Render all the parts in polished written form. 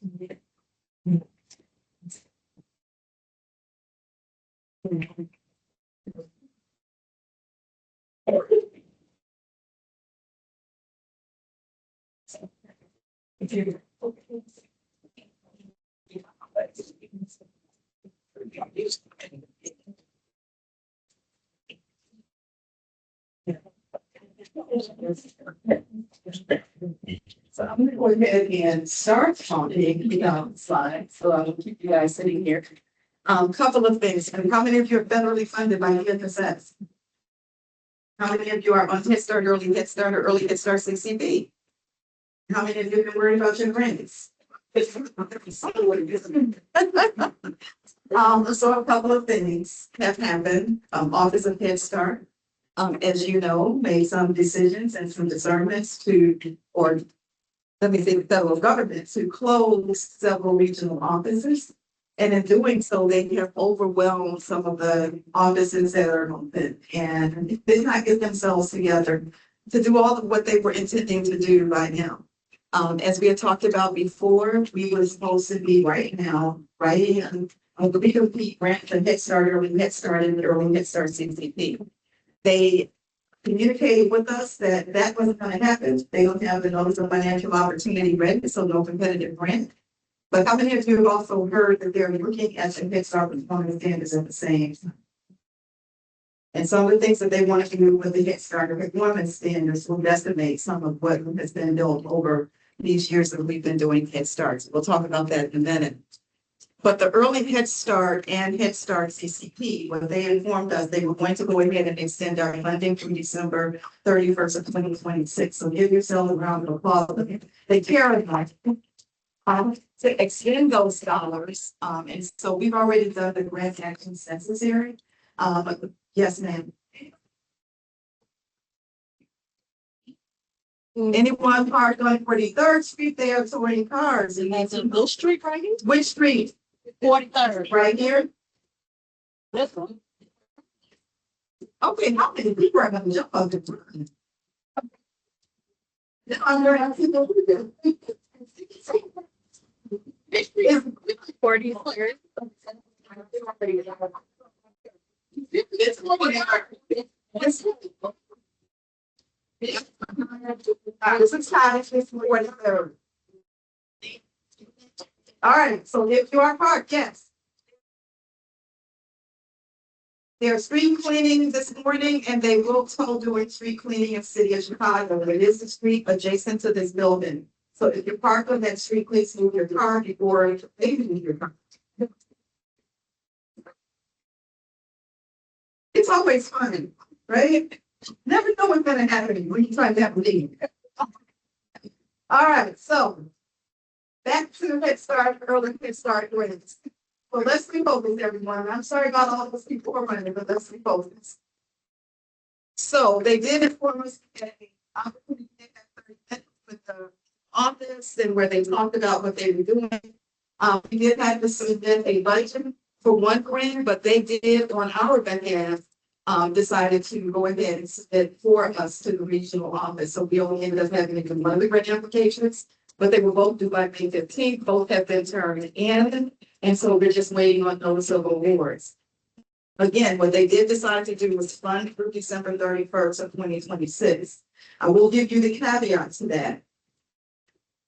So I'm gonna go ahead and start talking, slides, so I'll keep you guys sitting here. Couple of things, and how many of you are federally funded by FSS? How many of you are on Head Start, Early Head Start, or Early Head Start CCP? How many of you have been worried about your grants? So a couple of things have happened. Office of Head Start, as you know, made some decisions and some discernments or let me say the federal government to close several regional offices. And in doing so, they have overwhelmed some of the offices that are open and did not get themselves together to do all of what they were intending to do right now. As we had talked about before, we were supposed to be right now, right? The recompete grant, the Head Start, Early Head Start, and the Early Head Start CCP. They communicated with us that that wasn't going to happen. They don't have the notice of financial opportunity ready, so no competitive grant. But how many of you have also heard that they're looking at the Head Start performance standards at the same time? And some of the things that they want to do with the Head Start performance standards will decimate some of what has been built over these years that we've been doing Head Starts. We'll talk about that in a minute. But the Early Head Start and Head Start CCP, when they informed us they were going to go ahead and extend our funding through December 31st of 2026. So give yourself a round of applause. They care enough to extend those dollars. And so we've already done the grant actions necessary. Yes, ma'am. Anyone parked on 43rd Street, they are towing cars. And that's in Mill Street, right here? Which street? 43rd. Right here? This one. Okay, how many people are gonna jump up the front? Under 43rd. This is time, it's 43rd. All right, so if you are parked, yes. They're street cleaning this morning and they will tow doing street cleaning in the city of Chicago. It is a street adjacent to this building. So if you park on that street, please move your car before they move your car. It's always fun, right? Never know what's gonna happen when you try that lead. All right, so back to Head Start, Early Head Start grants. Well, let's refocus, everyone. I'm sorry about all those people running, but let's refocus. So they did inform us that the opportunity with the office and where they talked about what they were doing. We did have to submit a budget for one grant, but they did on our behalf decided to go ahead and submit for us to the regional office. So we only ended up having to do one of the grant applications, but they were both due by May 15th. Both have been turned in. And so we're just waiting on notice of awards. Again, what they did decide to do was fund through December 31st of 2026. I will give you the caveat to that.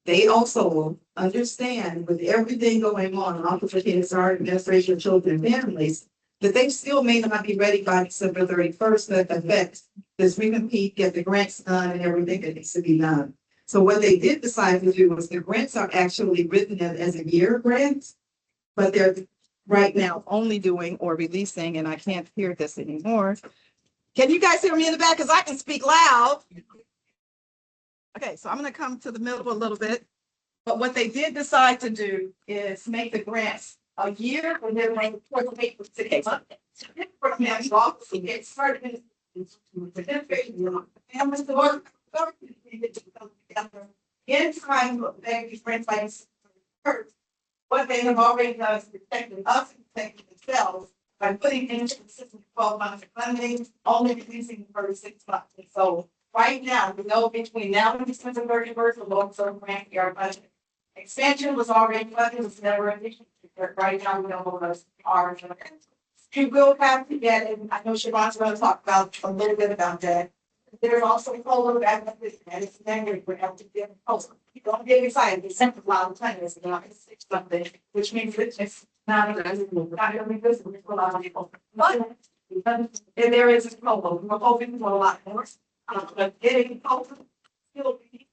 They also understand with everything going on, Office of Head Start, Administration of Children and Families, that they still may not be ready by December 31st to affect this recompete, get the grants done and everything that needs to be done. So what they did decide to do was the grants are actually written as a year grant, but they're right now only doing or releasing, and I can't hear this anymore. Can you guys hear me in the back? Because I can speak loud. Okay, so I'm going to come to the middle a little bit. But what they did decide to do is make the grants a year and then wait for the 6 months. It started families to work together in time to make these grants like first. What they have already done is protecting us and protecting themselves by putting into the system 12 months of funding, only releasing the first 6 months. And so right now, we know between now and December 31st, the long-term grant, we are budgeting Expansion was already funded, it was never an issue, but right now we don't know those are. You will have to get, and I know Siobhan's gonna talk about a little bit about that. There's also a COLA back up this, and it's negative, we have to get a COLA. You don't get excited, it's simple, a lot of time, it's not, it's something, which means it's not not only this, it's a lot of people. But, and there is a COLA, we're hoping for a lot more, but getting COLA still be.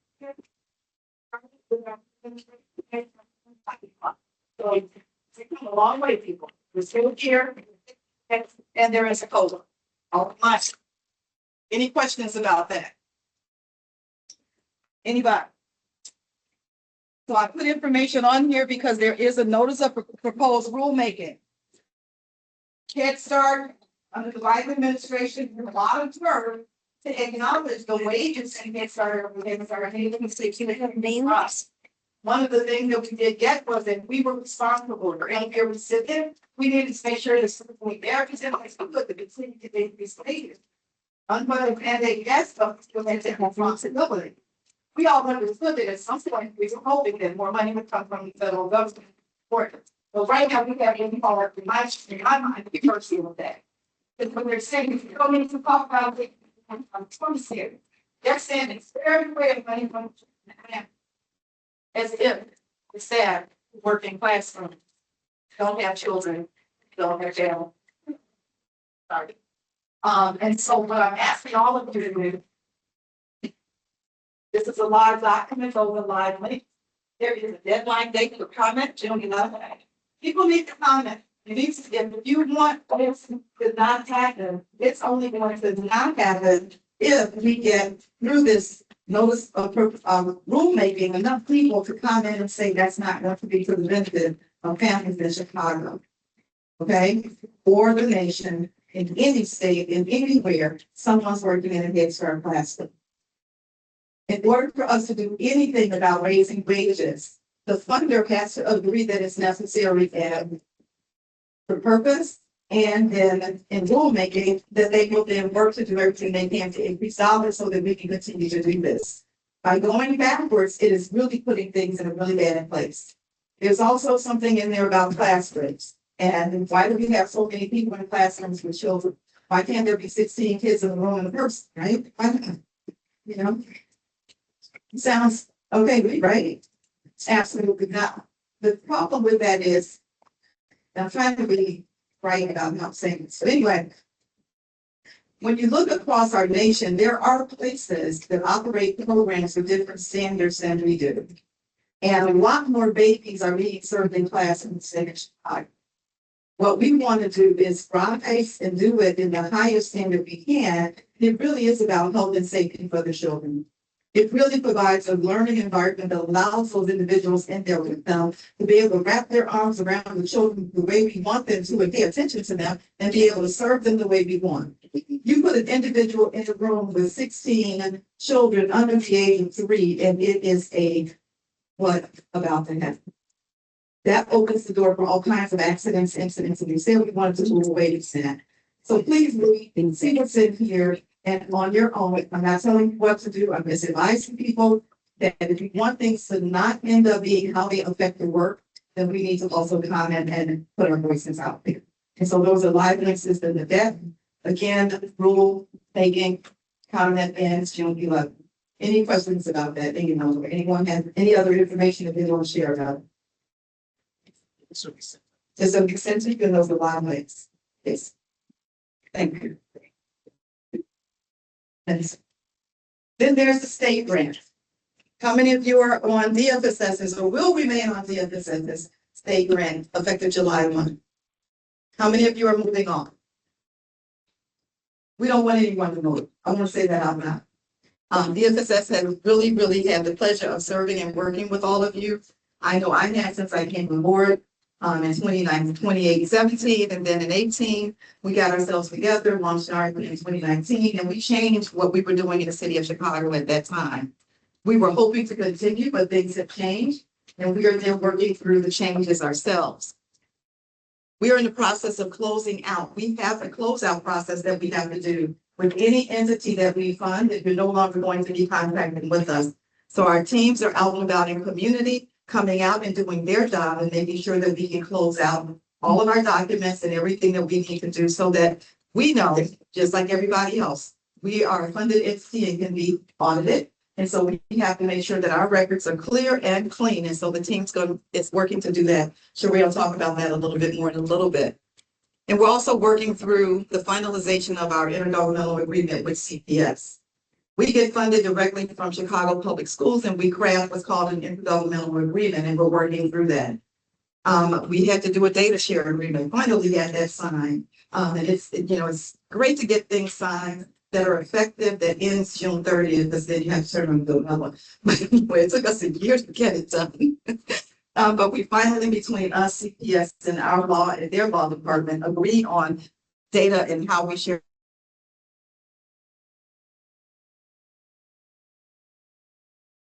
So we've come a long way, people. We're still here, and there is a COLA. All right. Any questions about that? Anybody? So I put information on here because there is a notice of proposed rulemaking. Head Start, under the Biden administration, a lot of work to acknowledge the wages and Head Start. One of the things that we did get was that we were responsible for any recipient. We needed to make sure that we represent the continue to be stated. Unemployment mandate, yes, but still had to have responsibility. We all understood that at some point we were hoping that more money would come from the federal government. But right now we have any part in my mind to be personal with that. Because when they're saying if you don't need to talk about it, I'm 20 they're saying it's every way of money from as if the staff working classroom don't have children, don't have family. Sorry. And so what I'm asking all of you to do, this is a live document over live link. There is a deadline date for comment, June 11th. People need to comment. If you want this to not happen, it's only going to not happen if we get through this notice of rulemaking, enough people to comment and say that's not going to be to the benefit of families in Chicago. Okay, or the nation, in any state, in anywhere, someone's working in a Head Start classroom. In order for us to do anything about raising wages, the funder has to agree that it's necessary and for purpose, and then in rulemaking, that they will then work to do everything they can to increase dollars so that we can continue to do this. By going backwards, it is really putting things in a really bad place. There's also something in there about class rates. And why do we have so many people in classrooms with children? Why can't there be 16 kids in the room in a person, right? Why not? You know? Sounds okay, right? Absolutely not. The problem with that is, I'm trying to be right about not saying this. So anyway, when you look across our nation, there are places that operate programs with different standards than we do. And a lot more babies are being served in classrooms in Chicago. What we want to do is rise and do it in the highest standard we can. It really is about health and safety for the children. It really provides a learning environment that allows those individuals in there with them to be able to wrap their arms around the children the way we want them to and pay attention to them and be able to serve them the way we want. You put an individual in a room with 16 children under the age of 3, and it is a what about to happen? That opens the door for all kinds of accidents, incidents, and we say we wanted to move away from that. So please read and see what's in here. And on your own, I'm not telling you what to do. I'm just advising people that if you want things to not end up being how they affect your work, then we need to also comment and put our voices out there. And so those are live links in the deck. Again, rule making comment ends June 11th. Any questions about that? Anyone have any other information that they want to share about it? To some extent, you can know the live links. Yes. Thank you. And then there's the state grant. How many of you are on DFSS's or will remain on DFSS's state grant effective July 1? How many of you are moving on? We don't want anyone to move. I want to say that out loud. DFSS has really had the pleasure of serving and working with all of you. I know I had since I came on board. In 2017, and then in 18, we got ourselves together, launched our in 2019, and we changed what we were doing in the city of Chicago at that time. We were hoping to continue, but things have changed, and we are then working through the changes ourselves. We are in the process of closing out. We have a closeout process that we have to do with any entity that we fund if you're no longer going to be contracting with us. So our teams are out and about in community, coming out and doing their job and making sure that we can close out all of our documents and everything that we need to do so that we know, just like everybody else, we are a funded entity and can be audited. And so we have to make sure that our records are clear and clean. And so the team's it's working to do that. Sheree will talk about that a little bit more in a little bit. And we're also working through the finalization of our intergovernmental agreement with CPS. We get funded directly from Chicago Public Schools and we craft what's called an intergovernmental agreement, and we're working through that. We had to do a data share agreement. Finally, we had that signed. And it's great to get things signed that are effective that ends June 30th, because then you have to turn them to another one. But anyway, it took us a year to get it done. But we finally, between us, CPS, and our law and their law department, agreed on data and how we share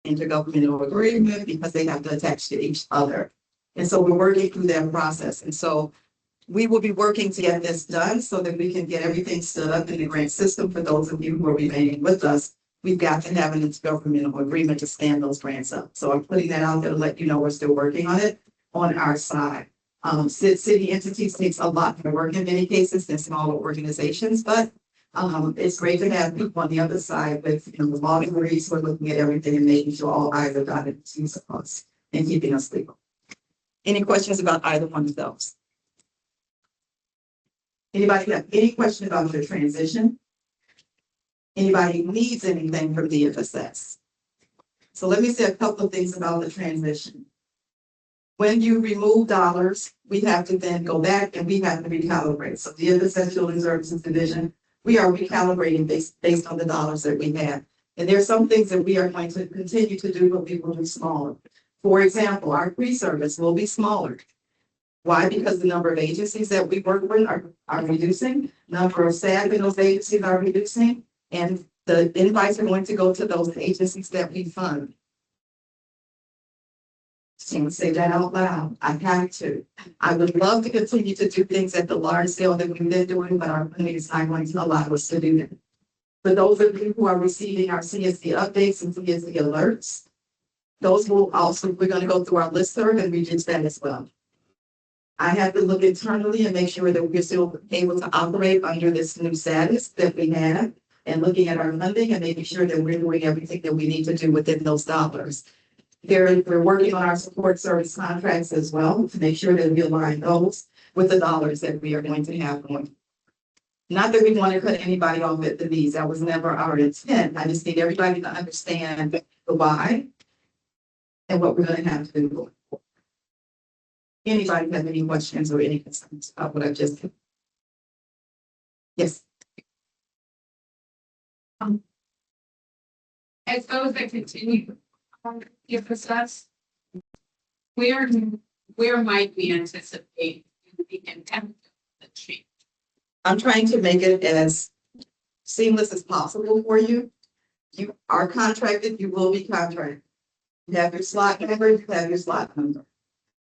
intergovernmental agreement because they have to attach to each other. And so we're working through that process. And so we will be working to get this done so that we can get everything stood up in the grant system. For those of you who are remaining with us, we've got to have an intergovernmental agreement to stand those grants up. So I'm putting that out there to let you know we're still working on it on our side. City entities takes a lot more work in many cases than smaller organizations, but it's great to have people on the other side with the law degrees who are looking at everything and making sure all I's are dotted and T's are crossed and keeping us legal. Any questions about either one of those? Anybody have any question about the transition? Anybody needs anything from DFSS? So let me say a couple of things about the transition. When you remove dollars, we have to then go back and we have to recalibrate. So DFSS Children's Services Division, we are recalibrating based on the dollars that we have. And there are some things that we are going to continue to do, but we will do smaller. For example, our pre-service will be smaller. Why? Because the number of agencies that we work with are reducing, number of staff in those agencies are reducing, and the invites are going to go to those agencies that we fund. Can't say that out loud. I have to. I would love to continue to do things at the large scale that we've been doing, but our funding is not going to allow us to do that. For those of you who are receiving our CSD updates and CSD alerts, those will also, we're going to go through our listserv and reduce that as well. I have to look internally and make sure that we're still able to operate under this new status that we have, and looking at our funding and making sure that we're doing everything that we need to do within those dollars. We're working on our support service contracts as well to make sure that we align those with the dollars that we are going to have going. Not that we want to cut anybody off at the knees. That was never our intent. I just need everybody to understand the why and what we're going to have to do going forward. Anybody have any questions or any concerns about what I just did? Yes. As those that continue your process, where might we anticipate the impact of the change? I'm trying to make it as seamless as possible for you. You are contracted, you will be contracted. You have your slot number, you have your slot number.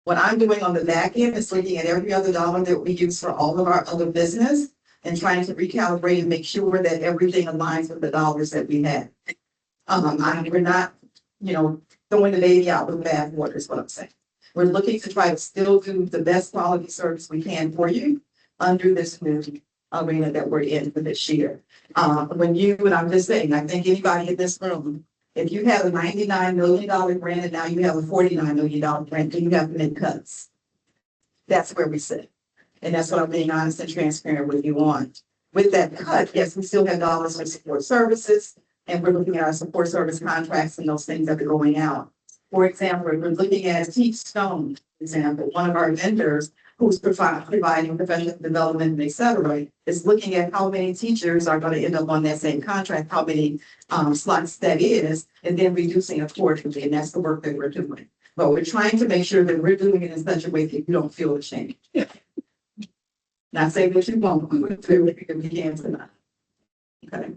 What I'm doing on the back end is looking at every other dollar that we use for all of our other business and trying to recalibrate and make sure that everything aligns with the dollars that we have. We're not, throwing the baby out with the bathwater is what I'm saying. We're looking to try to still do the best quality service we can for you under this new arena that we're in for this year. I'm just saying, I think anybody in this room, if you have a $99 million grant and now you have a $49 million grant, then you have to make cuts. That's where we sit. And that's what I'm being honest and transparent with you on. With that cut, yes, we still have dollars for support services, and we're looking at our support service contracts and those things that are going out. For example, we're looking at Teach Stone, for example, one of our vendors who's providing professional development, et cetera, is looking at how many teachers are going to end up on that same contract, how many slots that is, and then reducing accordingly. And that's the work that we're doing. But we're trying to make sure that we're doing it in such a way that you don't feel ashamed. Not saying that you won't, but we're doing it we can tonight. Okay.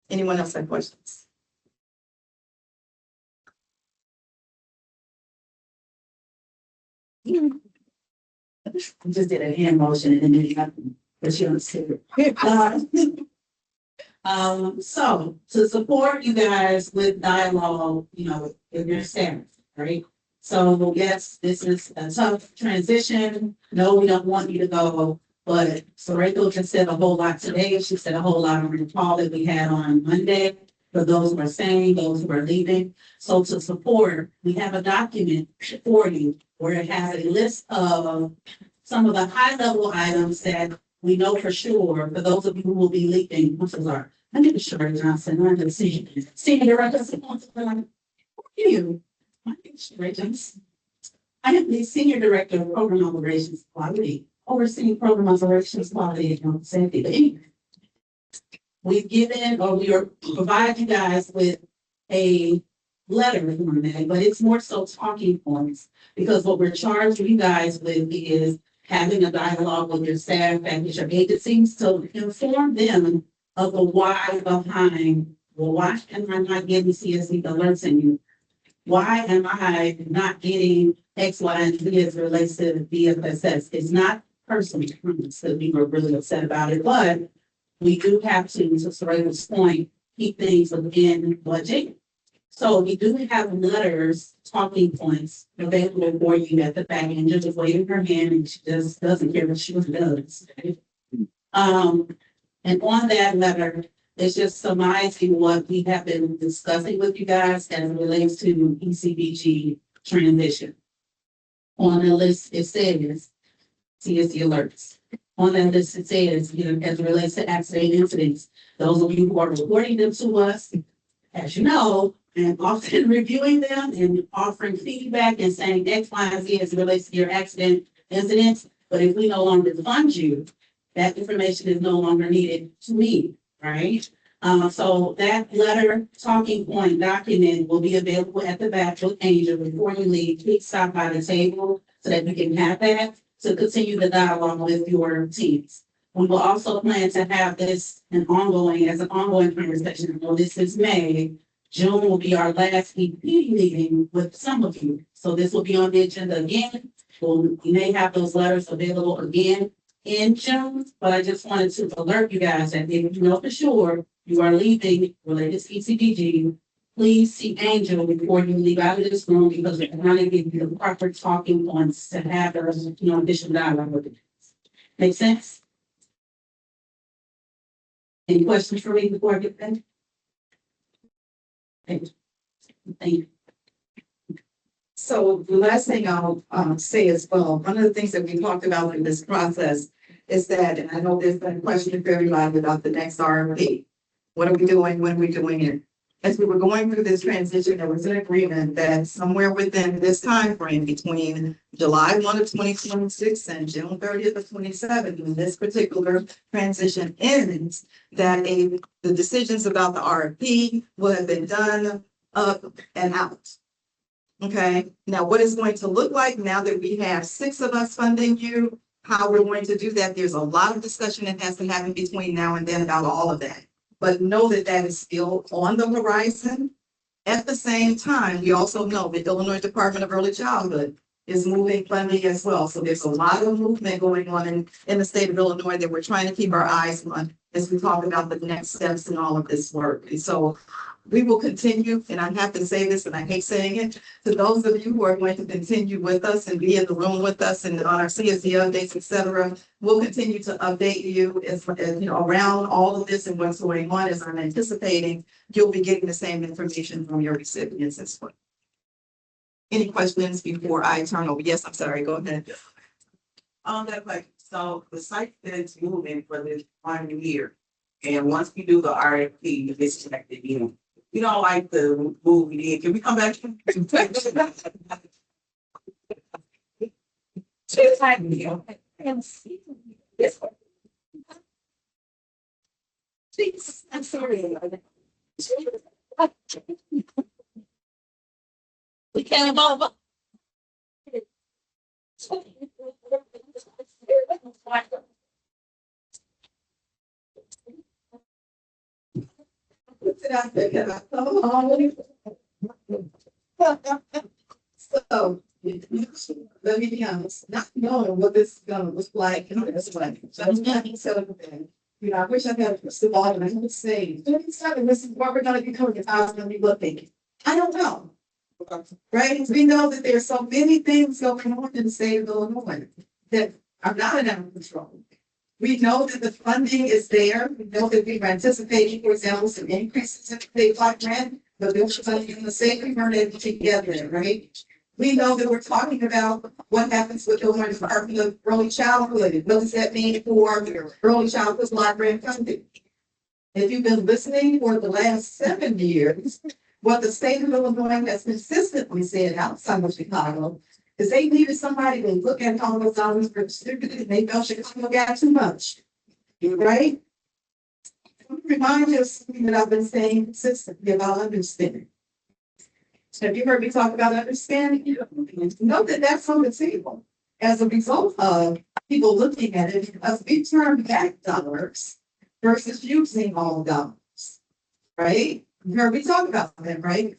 Anyone else have questions? I just did a hand motion and then you got but you understand. So to support you guys with dialogue, with your staff, right? So yes, this is a tough transition. No, we don't want you to go, but Sorrento just said a whole lot today. She said a whole lot on the call that we had on Monday. For those who are staying, those who are leaving. So to support, we have a document for you where it has a list of some of the high level items that we know for sure, for those of you who will be leaving, I'm so sorry. My name is Sherry Johnson, I'm the senior director. You. My name is Sherry Johnson. I am the senior director of program operations quality, overseeing program operations quality and health safety. But anyway, we've given, or we are provide you guys with a letter on that, but it's more so talking points. Because what we're charged you guys with is having a dialogue with your staff and with your agencies to inform them of the why behind, well, why am I not getting CSE alerts in you? Why am I not getting X, Y, and Z as it relates to BFSS? It's not personal, so we were really upset about it, but we do have to Sorrelto's point, keep things within budget. So we do have letters, talking points available for you at the back end. You're just waving her hand and she just doesn't care what she does. And on that letter, it's just summarizing what we have been discussing with you guys as it relates to ECBG transition. On the list, it says CSE alerts. On that list, it says, you know, as it relates to accident incidents, those of you who are reporting them to us, as you know, and often reviewing them and offering feedback and saying X, Y, and Z as it relates to your accident incidents. But if we no longer fund you, that information is no longer needed to me, right? So that letter, talking point document will be available at the back with Angel before you leave. Please stop by the table so that we can have that to continue the dialogue with your teams. We will also plan to have this as an ongoing conversation. Well, this is May. June will be our last EP meeting with some of you. So this will be on the agenda again. We may have those letters available again in June, but I just wanted to alert you guys that if you know for sure you are leaving related to ECDG, please see Angel before you leave out of this room because we're going to give you the proper talking points to have additional dialogue with you. Make sense? Any questions for me before I get back? Thank you. So the last thing I'll say as well, one of the things that we talked about in this process is that, and I know there's been a question for everybody about the next RFP. What are we doing? When are we doing it? As we were going through this transition, there was an agreement that somewhere within this time frame between July 1 of 2026 and June 30th of 27, when this particular transition ends, that the decisions about the RFP will have been done up and out. Okay, now what is going to look like now that we have 6 of us funding you, how we're going to do that, there's a lot of discussion that has to happen between now and then about all of that. But know that that is still on the horizon. At the same time, we also know the Illinois Department of Early Childhood is moving funding as well. So there's a lot of movement going on in the state of Illinois that we're trying to keep our eyes on as we talk about the next steps in all of this work. And so we will continue, and I have to say this, and I hate saying it, to those of you who are going to continue with us and be in the room with us and on our CSE updates, et cetera, we'll continue to update you as around all of this and what's going on. As I'm anticipating, you'll be getting the same information from your recipients as well. Any questions before I turn over? Yes, I'm sorry, go ahead. That like, so the site that's moving for this 1 year, and once we do the RFP, this is like the deal. We don't like the move we did. Can we come back? Please, I'm sorry. We came over. So, let me be honest, not knowing what this is gonna look like, and that's what I'm not celebrating. I wish I had a crystal ball and I could say, 37, this is what we're gonna be coming, it's gonna be looking. I don't know. Right? We know that there's so many things going on in the state of Illinois that are not in our control. We know that the funding is there. We know that we were anticipating, for example, some increases in the block grant, but there was funding in the state we weren't able to get there, right? We know that we're talking about what happens with the Illinois Department of Early Childhood. What does that mean for early childhood block grant funding? If you've been listening for the last 7 years, what the state of Illinois has consistently said outside of Chicago is they needed somebody to look at all those dollars for distributed and they felt Chicago got too much. Right? Remind you of something that I've been saying consistently about understanding. Have you heard me talk about understanding? Know that that's on the table. As a result of people looking at it, as we turn back dollars versus using all dollars. Right? You heard me talk about that, right?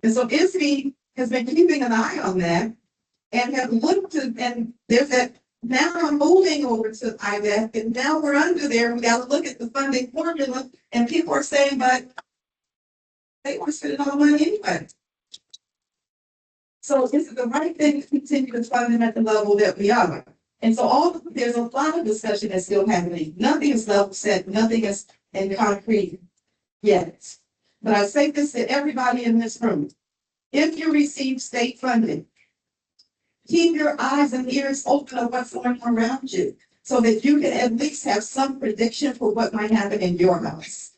And so ISB has been keeping an eye on that and have looked at, and there's that, now I'm moving over to IVAC, and now we're under there, we gotta look at the funding formula, and people are saying, but they want to spend all the money anyway. So is it the right thing to continue to fund them at the level that we are? And so there's a lot of discussion that's still happening. Nothing is level set, nothing is in concrete yet. But I say this to everybody in this room. If you receive state funding, keep your eyes and ears open to what's going on around you so that you can at least have some prediction for what might happen in your house.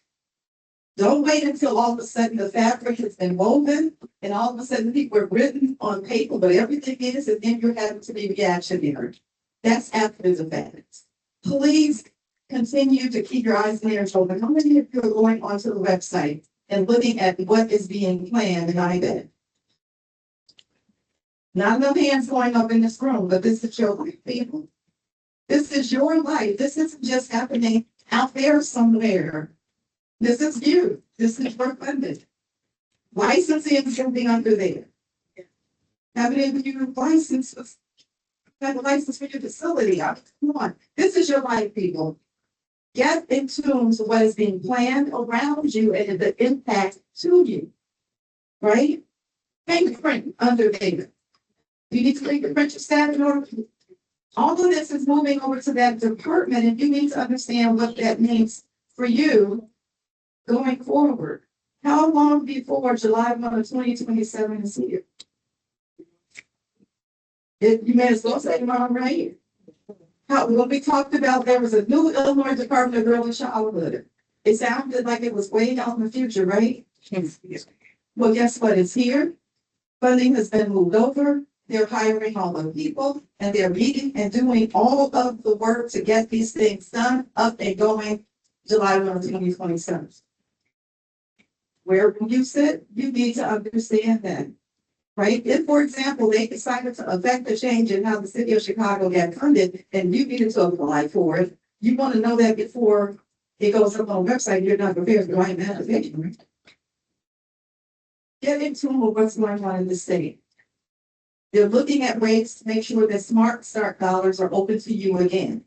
Don't wait until all of a sudden the fabric has been woven and all of a sudden people are written on paper, but everything is, and then you're having to be reactionary. That's after the fact. Please continue to keep your eyes and ears open. How many of you are going onto the website and looking at what is being planned in IVAC? Not enough hands going up in this room, but this is your life, people. This is your life. This isn't just happening out there somewhere. This is you. This is your funded. Licensing is something under there. How many of you licensed? Have a license for your facility? Come on. This is your life, people. Get in tune to what is being planned around you and the impact to you. Right? Fingerprint under there. You need to fingerprint your staff in order. All of this is moving over to that department, and you need to understand what that means for you going forward. How long before July 1 of 2027 is here? You may as well say tomorrow, right? When we talked about there was a new Illinois Department of Early Childhood, it sounded like it was way out in the future, right? Well, guess what? It's here. Funding has been moved over. They're hiring all the people and they're meeting and doing all of the work to get these things done, up and going July 1, 2027. Where you sit, you need to understand that, right? If, for example, they decided to affect the change in how the city of Chicago got funded and you needed to apply for it, you want to know that before it goes up on the website. You're not prepared to write an application, right? Get in tune with what's going on in the state. They're looking at ways to make sure that Smart Start dollars are open to you again.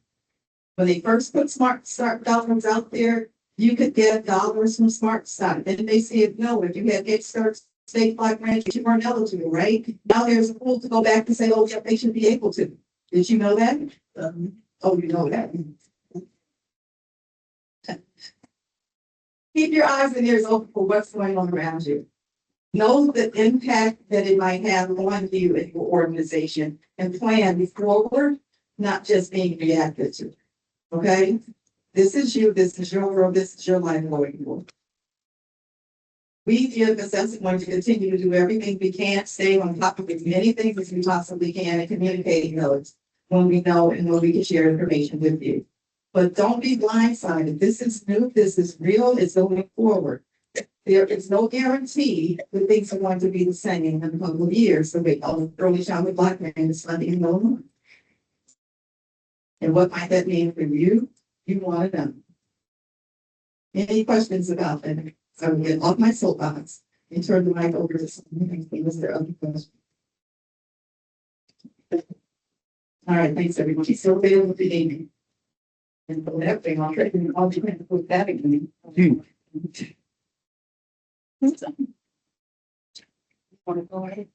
When they first put Smart Start dollars out there, you could get dollars from Smart Start. Then they said, no, if you had Head Start state block grant, you weren't eligible, right? Now there's a rule to go back and say, oh, yeah, they should be able to. Did you know that? Oh, you know that. Keep your eyes and ears open for what's going on around you. Know the impact that it might have on you and your organization and plan forward, not just being reactive to. Okay? This is you, this is your world, this is your life going forward. We feel that that's going to continue to do everything we can, stay on top of as many things as we possibly can and communicating those when we know and when we can share information with you. But don't be blindsided. This is new, this is real, it's going forward. There is no guarantee that things are going to be the same in a couple of years. So we early childhood block grant is funding no more. And what might that mean for you? You want to know. Any questions about that? So I'm getting off my soapbox and turn the mic over to someone. Was there other questions? All right, thanks everybody. So available to evening. And for that thing, I'll try to put that again. Want to go ahead?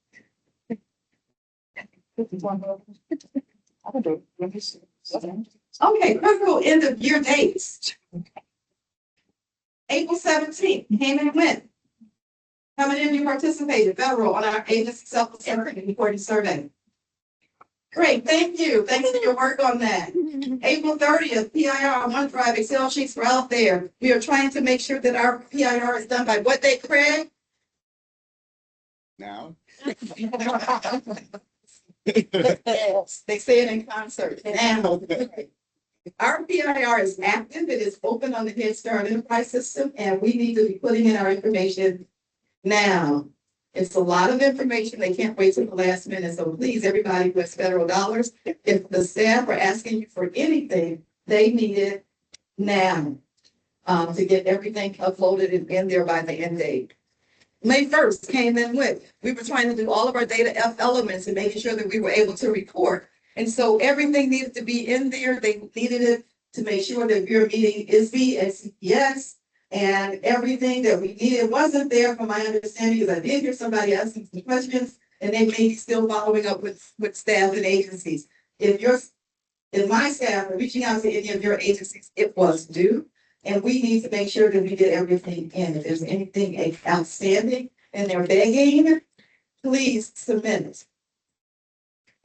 Okay, critical end of year dates. April 17th, came and went. How many of you participated federal on our agency self-assessment reporting survey? Great, thank you. Thanks for your work on that. April 30th, PIR OneDrive Excel sheets were out there. We are trying to make sure that our PIR is done by what date, Craig? Now. They say it in concert. Now. Our PIR is active. It is open on the Head Start Enterprise System, and we need to be putting in our information now. It's a lot of information. They can't wait till the last minute. So please, everybody who has federal dollars, if the staff are asking you for anything, they need it now to get everything uploaded and in there by the end date. May 1st came in with, we were trying to do all of our data F elements and making sure that we were able to report. And so everything needed to be in there. They needed it to make sure that your meeting is CPS. And everything that we needed wasn't there from my understanding, because I did hear somebody asking some questions, and they may be still following up with staff and agencies. If my staff are reaching out to any of your agencies, it was due. And we need to make sure that we get everything in. If there's anything outstanding and they're begging, please submit it.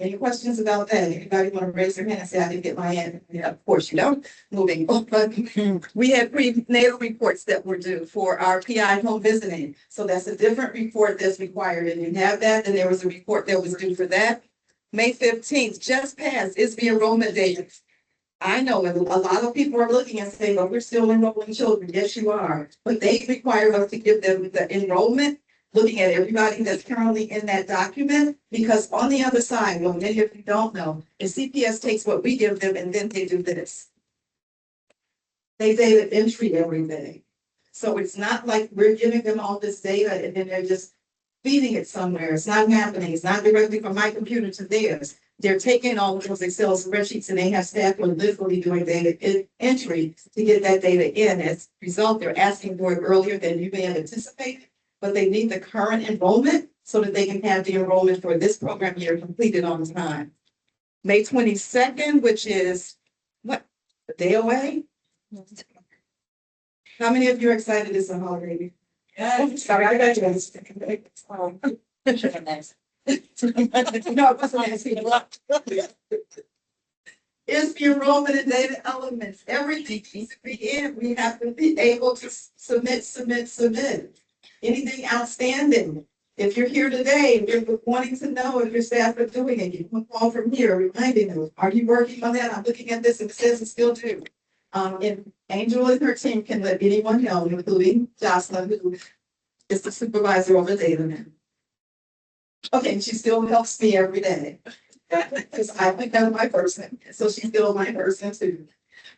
Any questions about that? Anybody want to raise their hand and say, I didn't get my end? Yeah, of course you don't. Moving on. But we had prenatal reports that were due for our PI home visiting. So that's a different report that's required. And you have that. And there was a report that was due for that. May 15th, just passed, is the enrollment date. I know, and a lot of people are looking and saying, well, we're still enrolling children. Yes, you are. But they require us to give them the enrollment, looking at everybody that's currently in that document, because on the other side, what many of you don't know, is CPS takes what we give them and then they do this. They data entry everything. So it's not like we're giving them all this data and then they're just feeding it somewhere. It's not happening. It's not directly from my computer to theirs. They're taking all of those Excel spreadsheets and they have staff who are literally doing data entry to get that data in. As a result, they're asking for it earlier than you may have anticipated, but they need the current enrollment so that they can have the enrollment for this program year completed on time. May 22nd, which is what, a day away? How many of you are excited it's a holiday? Sorry, I got you. No, it wasn't asking. Is the enrollment in data elements, everything needs to be in. We have to be able to submit. Anything outstanding. If you're here today, you're wanting to know if your staff are doing it, you can call from here, reminding them, are you working on that? I'm looking at this and it says it's still due. And Angel and her team can let anyone know, including Jocelyn, who is the supervisor over data. Okay, she still helps me every day. Because I think that's my person, so she's still my person too.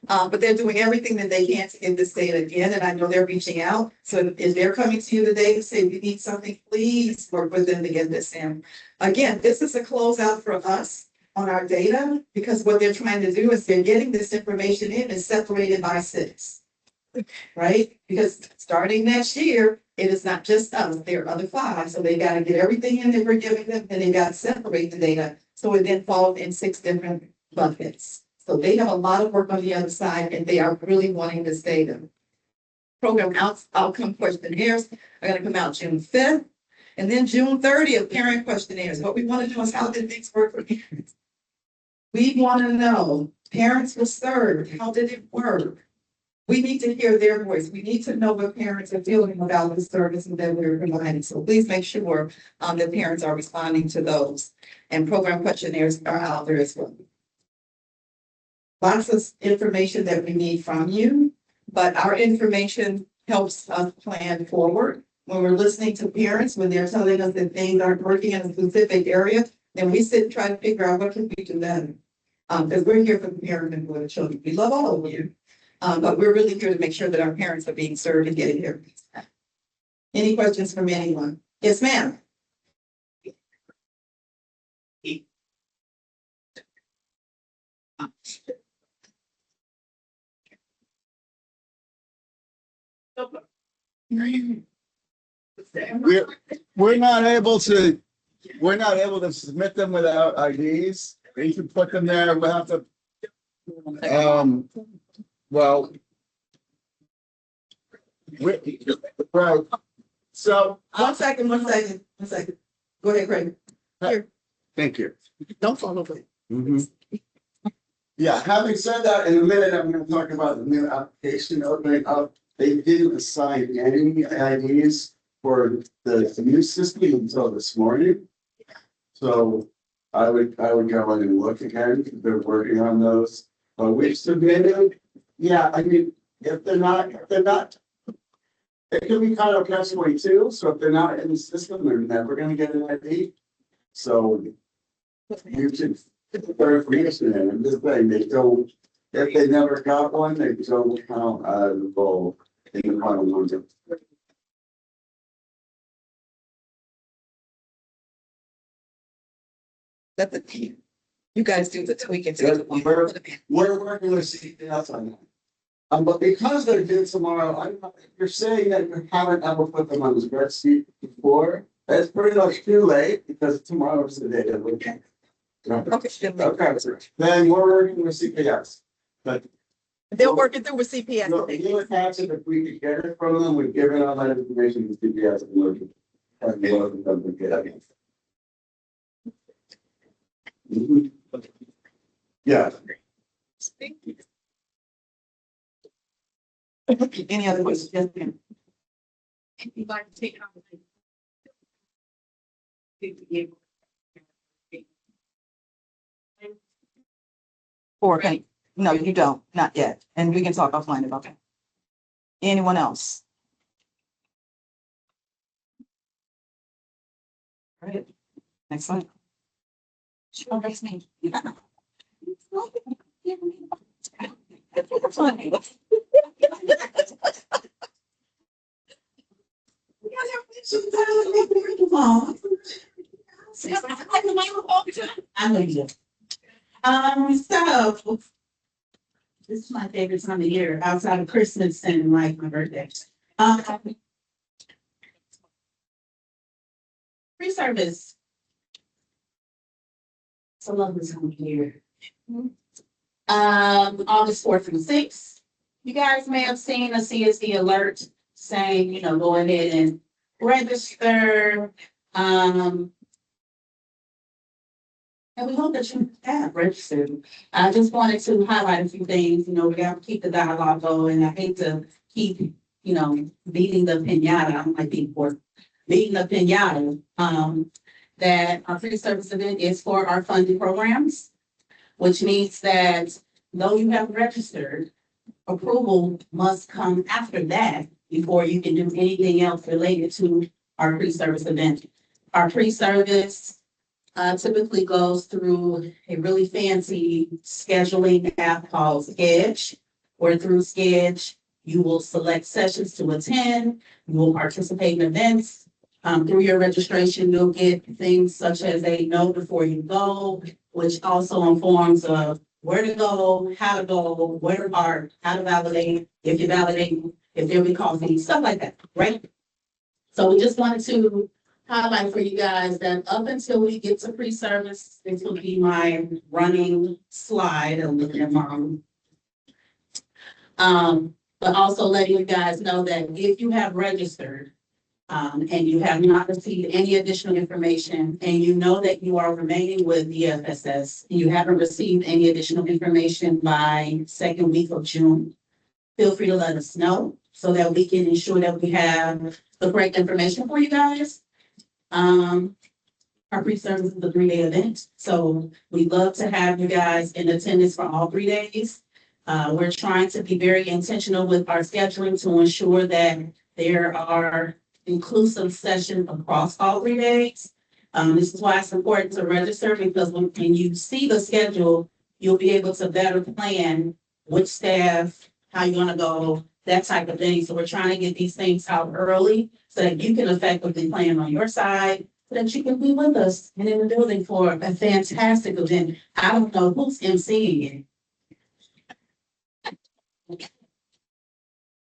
But they're doing everything that they can to get this data again, and I know they're reaching out. So if they're coming to you today to say we need something, please work with them to get this in. Again, this is a closeout for us on our data, because what they're trying to do is they're getting this information in and separated by 6. Right? Because starting next year, it is not just us, there are other 5. So they got to get everything in that we're giving them, and they got to separate the data. So it then falls in 6 different buckets. So they have a lot of work on the other side, and they are really wanting this data. Program outcome questionnaires are going to come out June 5th. And then June 30th, parent questionnaires. What we want to do is, how did things work for parents? We want to know, parents were served, how did it work? We need to hear their voice. We need to know what parents are feeling about the service that we're providing. So please make sure that parents are responding to those. And program questionnaires are out there as well. Lots of information that we need from you, but our information helps us plan forward. When we're listening to parents, when they're telling us that things aren't working in a specific area, then we sit and try to figure out what can we do better. Because we're here for the parents and for the children. We love all of you. But we're really here to make sure that our parents are being served and getting their needs met. Any questions from anyone? Yes, ma'am. We're not able to, submit them without IDs. We can put them there. We'll have to, well. Right. So, One second. Go ahead, Craig. thank you. Don't fall over. Mhm. Yeah, having said that, in a minute, I'm gonna talk about the new application opening up. They didn't assign any IDs for the new system until this morning. So I would go in and look again, because they're working on those. But we've submitted, yeah, I mean, if they're not, it can be kind of catch 22, so if they're not in the system, they're never gonna get an ID. So you should their information in, and this thing, they don't, if they never got one, they don't count as a vote in the final number. That's the key. You guys do the tweaking. We're working with CPS on that. But because they're due tomorrow, if you're saying that you haven't ever put them on the spreadsheet before, that's pretty much too late, because tomorrow is the day that we can. Okay. Okay, then we're working with CPS, but They'll work it through with CPS. no, you attach it, if we could get it from them, we've given all that information to CPS and look. And they look at them to get it. Mhm. Yeah. Any other questions? Yes, ma'am. If you'd like to take it on. Or, okay, no, you don't, not yet, and we can talk offline about that. Anyone else? All right, next one. Sure, that's me. I know you. So this is my favorite time of year outside of Christmas and like my birthday. Free service. It's a lovely time of year. August 4th through 6th. You guys may have seen a CSD alert saying, you know, go ahead and register. And we hope that you have registered. I just wanted to highlight a few things, you know, we got to keep the dialogue going. I hate to keep, you know, beating the pinata, I don't like being for beating the pinata. That our free service event is for our funding programs, which means that though you have registered, approval must come after that before you can do anything else related to our pre-service event. Our pre-service typically goes through a really fancy scheduling app called Sketch, where through Sketch, you will select sessions to attend, you will participate in events. Through your registration, you'll get things such as a note before you go, which also informs of where to go, how to go, where to park, how to validate, if you validate, if there'll be coffee, stuff like that, right? So we just wanted to highlight for you guys that up until we get to pre-service, this will be my running slide. I'm looking at mom. But also letting you guys know that if you have registered, and you have not received any additional information, and you know that you are remaining with DFSS, and you haven't received any additional information by second week of June, feel free to let us know so that we can ensure that we have the correct information for you guys. Our pre-service is a 3-day event, so we'd love to have you guys in attendance for all 3 days. We're trying to be very intentional with our scheduling to ensure that there are inclusive sessions across all 3 days. This is why it's important to register, because when you see the schedule, you'll be able to better plan which staff, how you're gonna go, that type of thing. So we're trying to get these things out early so that you can effectively plan on your side, so that you can be with us and in the building for a fantastic event. I don't know who's emceeing it.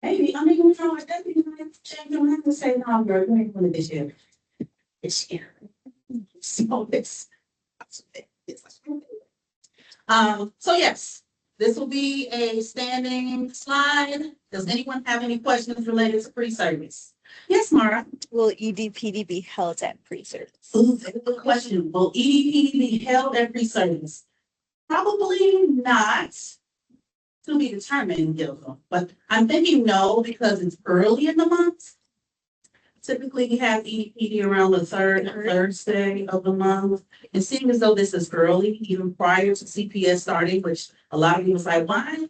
Maybe, I mean, we know, I think we might change around the say, no, girl, you ain't doing it this year. This year. So it's. So yes, this will be a standing slide. Does anyone have any questions related to pre-service? Yes, Mara. Will EDPD be held at pre-service? Ooh, that's a good question. Will EDP be held at pre-service? Probably not. To be determined, Gilda, but I'm thinking no, because it's early in the month. Typically, we have EDPD around the third Thursday of the month. And seeing as though this is early, even prior to CPS starting, which a lot of people say, why?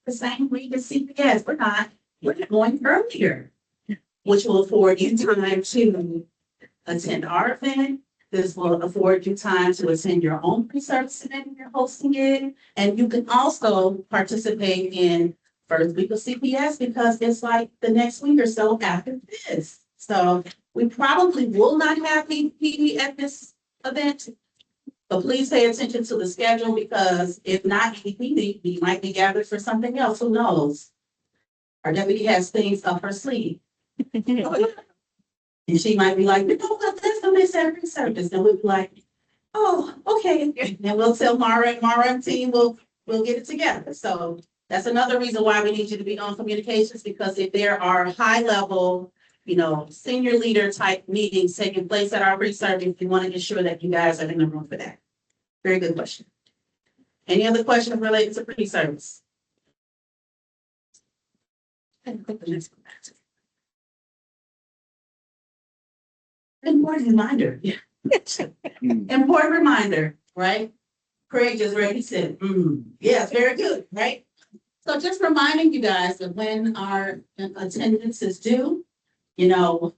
The same week as CPS, we're going earlier. Which will afford you time to attend our event. This will afford you time to attend your own pre-service event if you're hosting it. And you can also participate in first week of CPS because it's like the next week or so after this. So we probably will not have EDPD at this event. But please pay attention to the schedule because if not EDPD, we might be gathered for something else. Who knows? Our deputy has things up her sleeve. And she might be like, you know what, let's do this every service. And we'll be like, oh, okay. And we'll tell Mara and team will get it together. So that's another reason why we need you to be on communications, because if there are high level, senior leader type meetings taking place at our pre-service, we want to ensure that you guys are in the room for that. Very good question. Any other questions related to pre-service? Important reminder. Important reminder, right? Craig just read, he said, yes, very good, right? So just reminding you guys that when our attendance is due, we are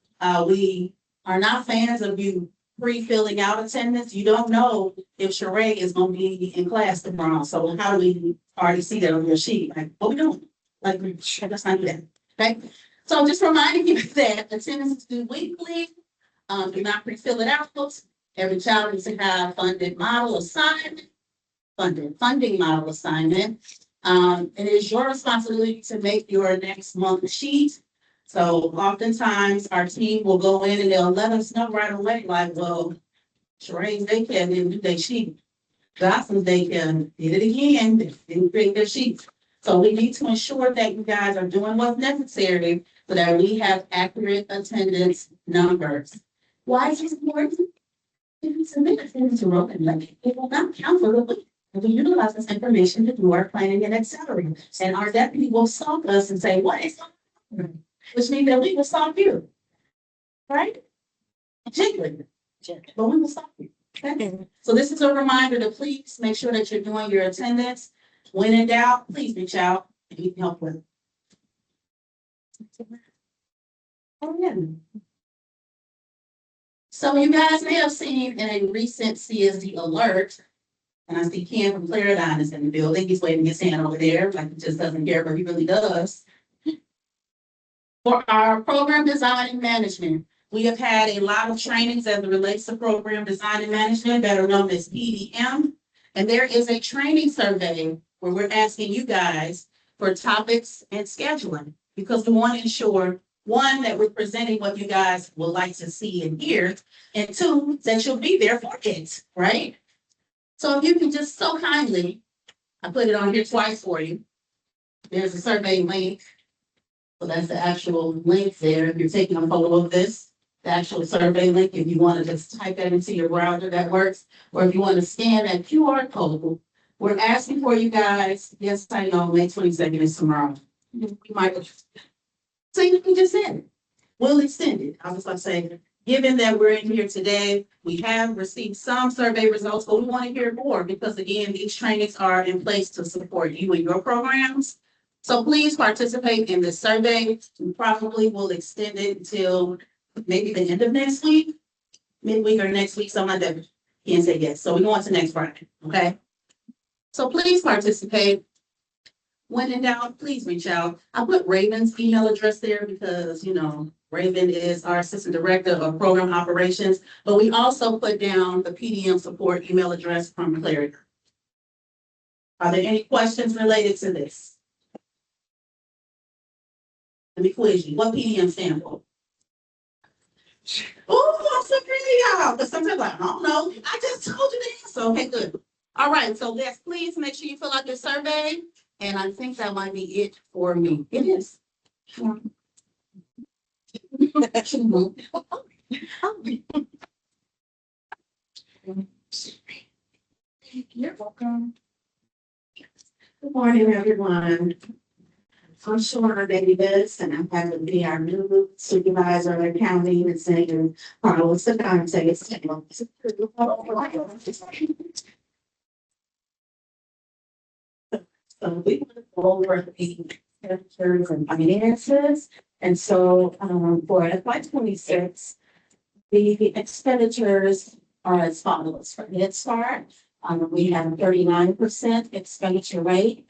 not fans of you pre-filling out attendance. You don't know if Sheree is going to be in class tomorrow. So how do we already see that on your sheet? Like, what we doing? Like, let's not do that, okay? So just reminding you that attendance is due weekly. Do not pre-fill it out. Every child needs to have funding model assignment. It is your responsibility to make your next month sheet. So oftentimes our team will go in and they'll let us know right away, like, well, Sheree's daycare didn't do their sheet. Gosling's daycare did it again, they didn't create their sheets. So we need to ensure that you guys are doing what's necessary so that we have accurate attendance numbers. Why is this important? If you submit attendance to roll and it will not count for the week. And we utilize this information to do our planning and accelerating. And our deputy will stalk us and say, what is on? Which means that we will stalk you. Right? Gently. But we will stalk you. Okay? So this is a reminder to please make sure that you're doing your attendance. When in doubt, please reach out and we can help with it. Oh, yeah. So you guys may have seen in a recent CSD alert, and I see Ken from Claridon is in the building. He's waving his hand over there, like he just doesn't care, but he really does. For our program design and management, we have had a lot of trainings as it relates to program design and management that are known as PDM. And there is a training survey where we're asking you guys for topics and scheduling, because we want to ensure, one, that we're presenting what you guys would like to see and hear, and two, that you'll be there for it, right? So if you can just so kindly, I put it on here twice for you. There's a survey link. So that's the actual link there. If you're taking a photo of this, the actual survey link, if you want to just type that into your browser, that works. Or if you want to scan that QR code, we're asking for you guys, yes, I know, May 22nd is tomorrow. You might, so you can just send it. We'll extend it. I was going to say, given that we're in here today, we have received some survey results, but we want to hear more because again, these trainings are in place to support you and your programs. So please participate in this survey. We probably will extend it until maybe the end of next week, midweek or next week, something like that. Can't say yes. So we go on to next Friday, okay? So please participate. When in doubt, please reach out. I put Raven's email address there because, Raven is our assistant director of program operations, but we also put down the PDM support email address from Clarity. Are there any questions related to this? Let me quiz you. What PDM stand for? Oh, I'm so pretty, y'all. But sometimes like, I don't know. I just told you the answer. Okay, good. All right, so let's please make sure you fill out the survey. And I think that might be it for me. It is. You're welcome. Good morning, everyone. I'm Shawana Davis, and I'm happy to be our new supervisor of accounting and senior Carlos Sagante. So we want to go over the expenditures and finances. And so, for FY 26, the expenditures are as follows. For Head Start, we have 39% expenditure rate.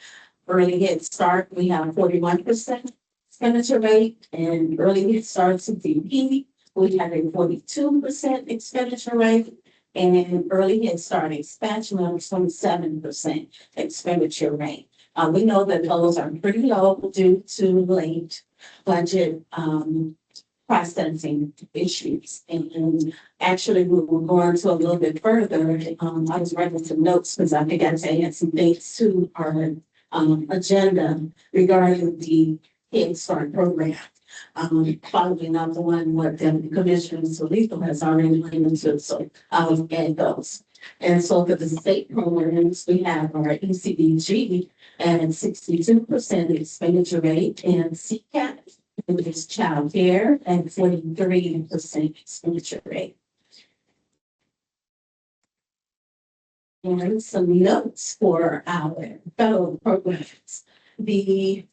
Early Head Start, we have 41% expenditure rate, and Early Head Start CDP, we have a 42% expenditure rate, and Early Head Start expansion of 27% expenditure rate. We know that those are pretty low due to late budget processing issues. And actually, we will go into a little bit further. I was writing some notes because I think I had some dates to our agenda regarding the Head Start program. Following up on what the Commissioner Solito has already went into, so I'll add those. And so for the state programs, we have our ECDG at 62% expenditure rate, and CCAP, which is child care, at 43% expenditure rate. And some notes for our federal programs. The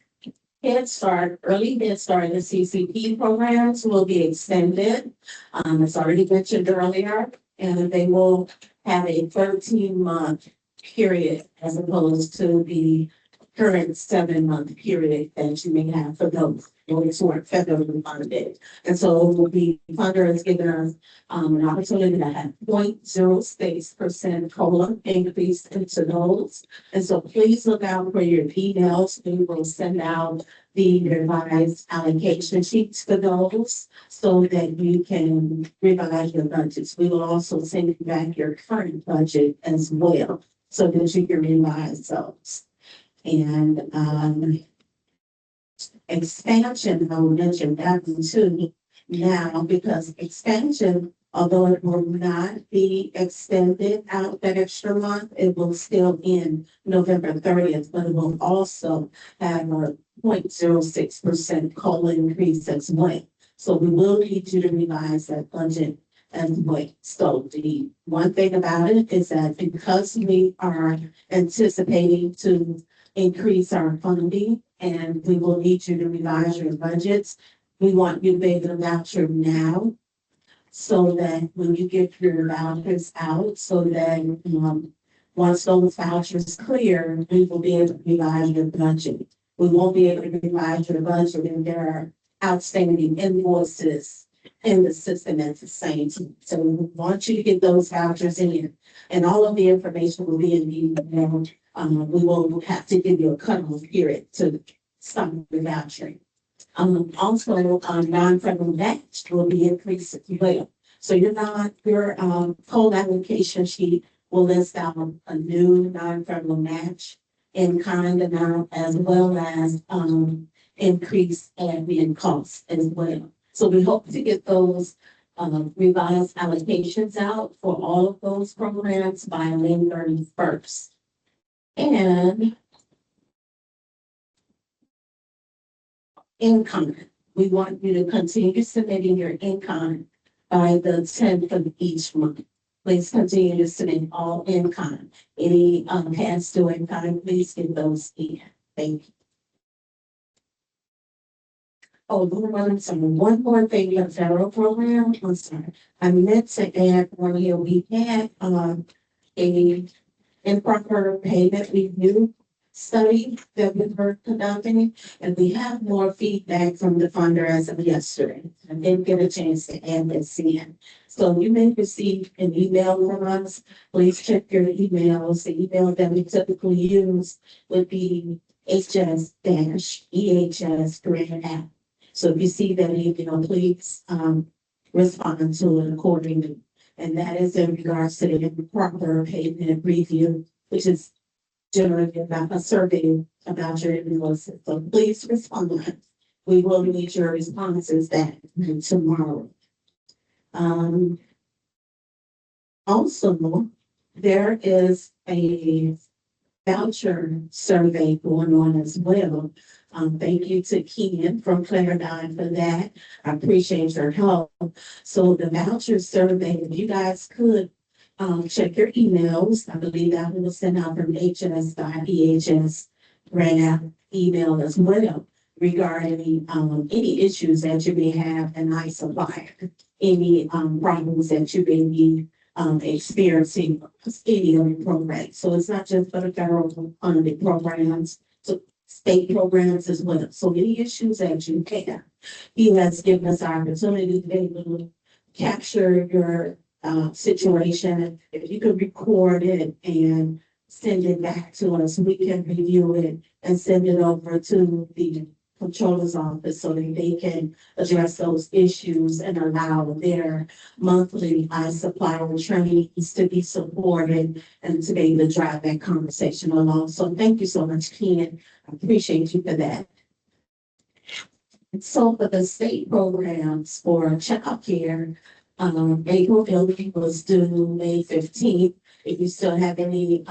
Head Start, Early Head Start, and the CCP programs will be extended. As already mentioned earlier, and they will have a 13-month period as opposed to the current 7-month period that you may have for those who are federally funded. And so the funder has given us an opportunity to have 0.06% COLA increase into those. And so please look out for your emails. We will send out the revised allocation sheets for those so that you can revise your budgets. We will also send you back your current budget as well so that you can revise those. And expansion, I will mention that one too now, because expansion, although it will not be extended out that extra month, it will still end November 30th, but it will also have a 0.06% COLA increase as well. So we will need you to revise that budget as well. So the one thing about it is that because we are anticipating to increase our funding, and we will need you to revise your budgets. We want you to be able to voucher now, so that when you get your vouchers out, so that once those vouchers clear, we will be able to revise your budget. We won't be able to revise your budget if there are outstanding invoices in the system at the same time. So we want you to get those vouchers in, and all of the information will be in the email. We will have to give you a cutoff period to stop the vouchering. Also, non-federal match will be increased as well. So your cold application sheet will list out a new non-federal match in kind amount, as well as increased admin costs as well. So we hope to get those revised allocations out for all of those programs by May 31st. And income, we want you to continue submitting your income by the 10th of each month. Please continue to submit all income. Any past due income, please get those in. Thank you. Oh, one more thing, the federal program. I'm sorry. I meant to add one here. We had a improper payment review study that we were conducting, and we have more feedback from the funder as of yesterday. I didn't get a chance to add this in. So you may receive an email from us. Please check your emails. The email that we typically use would be HS-EHS grant app. So if you see that email, please respond to it accordingly. And that is in regards to the proper payment review, which is generally about a survey about your invoices. So please respond. We will need your responses back tomorrow. Also, there is a voucher survey going on as well. Thank you to Ken from Claridon for that. I appreciate your help. So the voucher survey, if you guys could check your emails. I believe that was sent out from HS.EHS grant email as well regarding any issues that you may have in iSupply, any problems that you may be experiencing any of the programs. So it's not just for the federal funded programs, so state programs as well. So any issues that you have, he has given us our opportunity to be able to capture your situation. If you could record it and send it back to us, we can review it and send it over to the controller's office so that they can address those issues and allow their monthly supplier trainings to be supported and to be able to drive that conversation along. So thank you so much, Ken. I appreciate you for that. So for the state programs for child care, April billing was due May 15th. If you still have any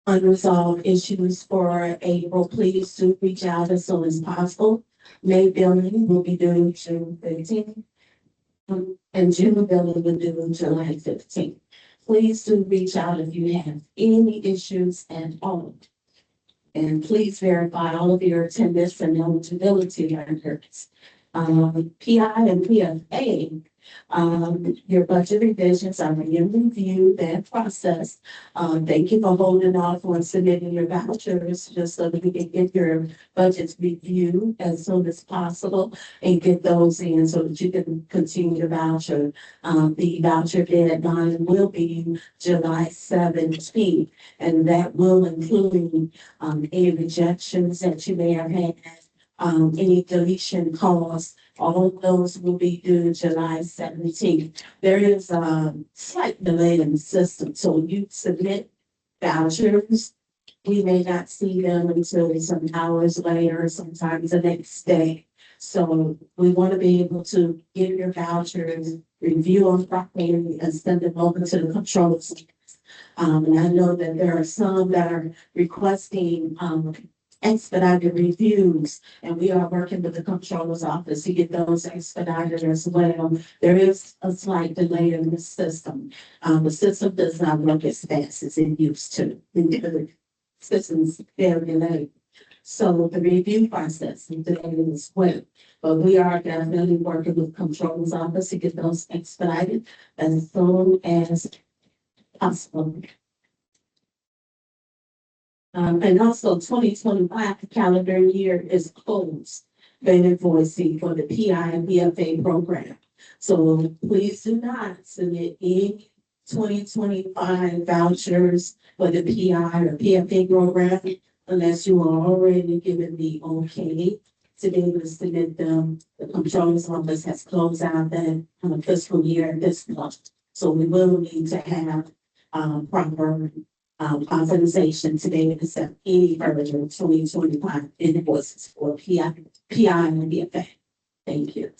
unresolved issues for April, please do reach out as soon as possible. May billing will be due June 15th. And June billing will be due July 15th. Please do reach out if you have any issues at all. And please verify all of your attendance and eligibility records. PI and PFA, your budget revisions are in review, that process. Thank you for holding off on submitting your vouchers just so that we can get your budgets reviewed as soon as possible and get those in so that you can continue your voucher. The voucher deadline will be July 17th, and that will include any rejections that you may have had. Any deletion calls, all of those will be due July 17th. There is a slight delay in the system, so you submit vouchers. We may not see them until some hours later, sometimes the next day. So we want to be able to get your vouchers, review them properly, and send them over to the controllers. And I know that there are some that are requesting expedited reviews, and we are working with the controller's office to get those expedited as well. There is a slight delay in the system. The system does not work as fast as it used to. The system is very delayed. So the review process is delayed as well. But we are definitely working with the controller's office to get those expedited as soon as possible. And also 2025 calendar year is closed for invoicing for the PI and BFA program. So please do not submit any 2025 vouchers for the PI or PFA program unless you are already given the okay to be able to submit them. The controller's office has closed out that fiscal year this month. So we will need to have proper authorization to be able to set any further 2025 invoices for PI and BFA. Thank you.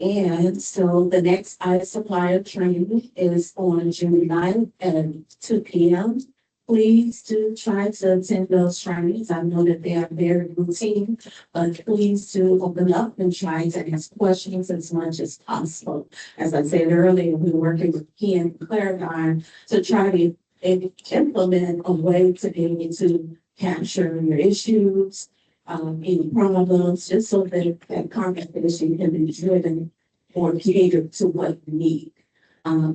And so the next supplier training is on June 9th at 2 p.m. Please do try to attend those trainings. I know that they are very routine, but please do open up and try to ask questions as much as possible. As I said earlier, we're working with Ken Claridon to try to implement a way to be able to capture your issues, any problems, just so that that conversation can be driven or catered to what you need.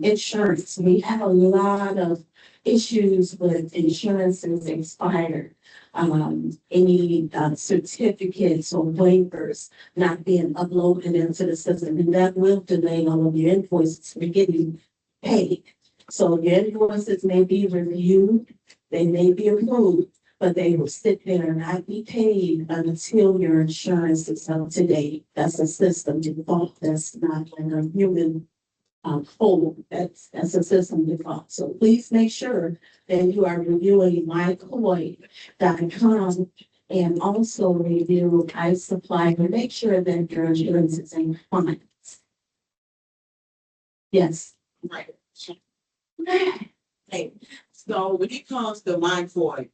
Insurance, we have a lot of issues with insurances expired. Any certificates or waivers not being uploaded into the system, and that will delay all of your invoices from getting paid. So your invoices may be reviewed, they may be approved, but they will sit there and not be paid until your insurance is up to date. That's a system default. That's not like a human hold. That's a system default. So please make sure that you are reviewing mycoy.com and also review iSupply to make sure that your insurance is in compliance. Yes. Right. Hey, so when it comes to MindFoy,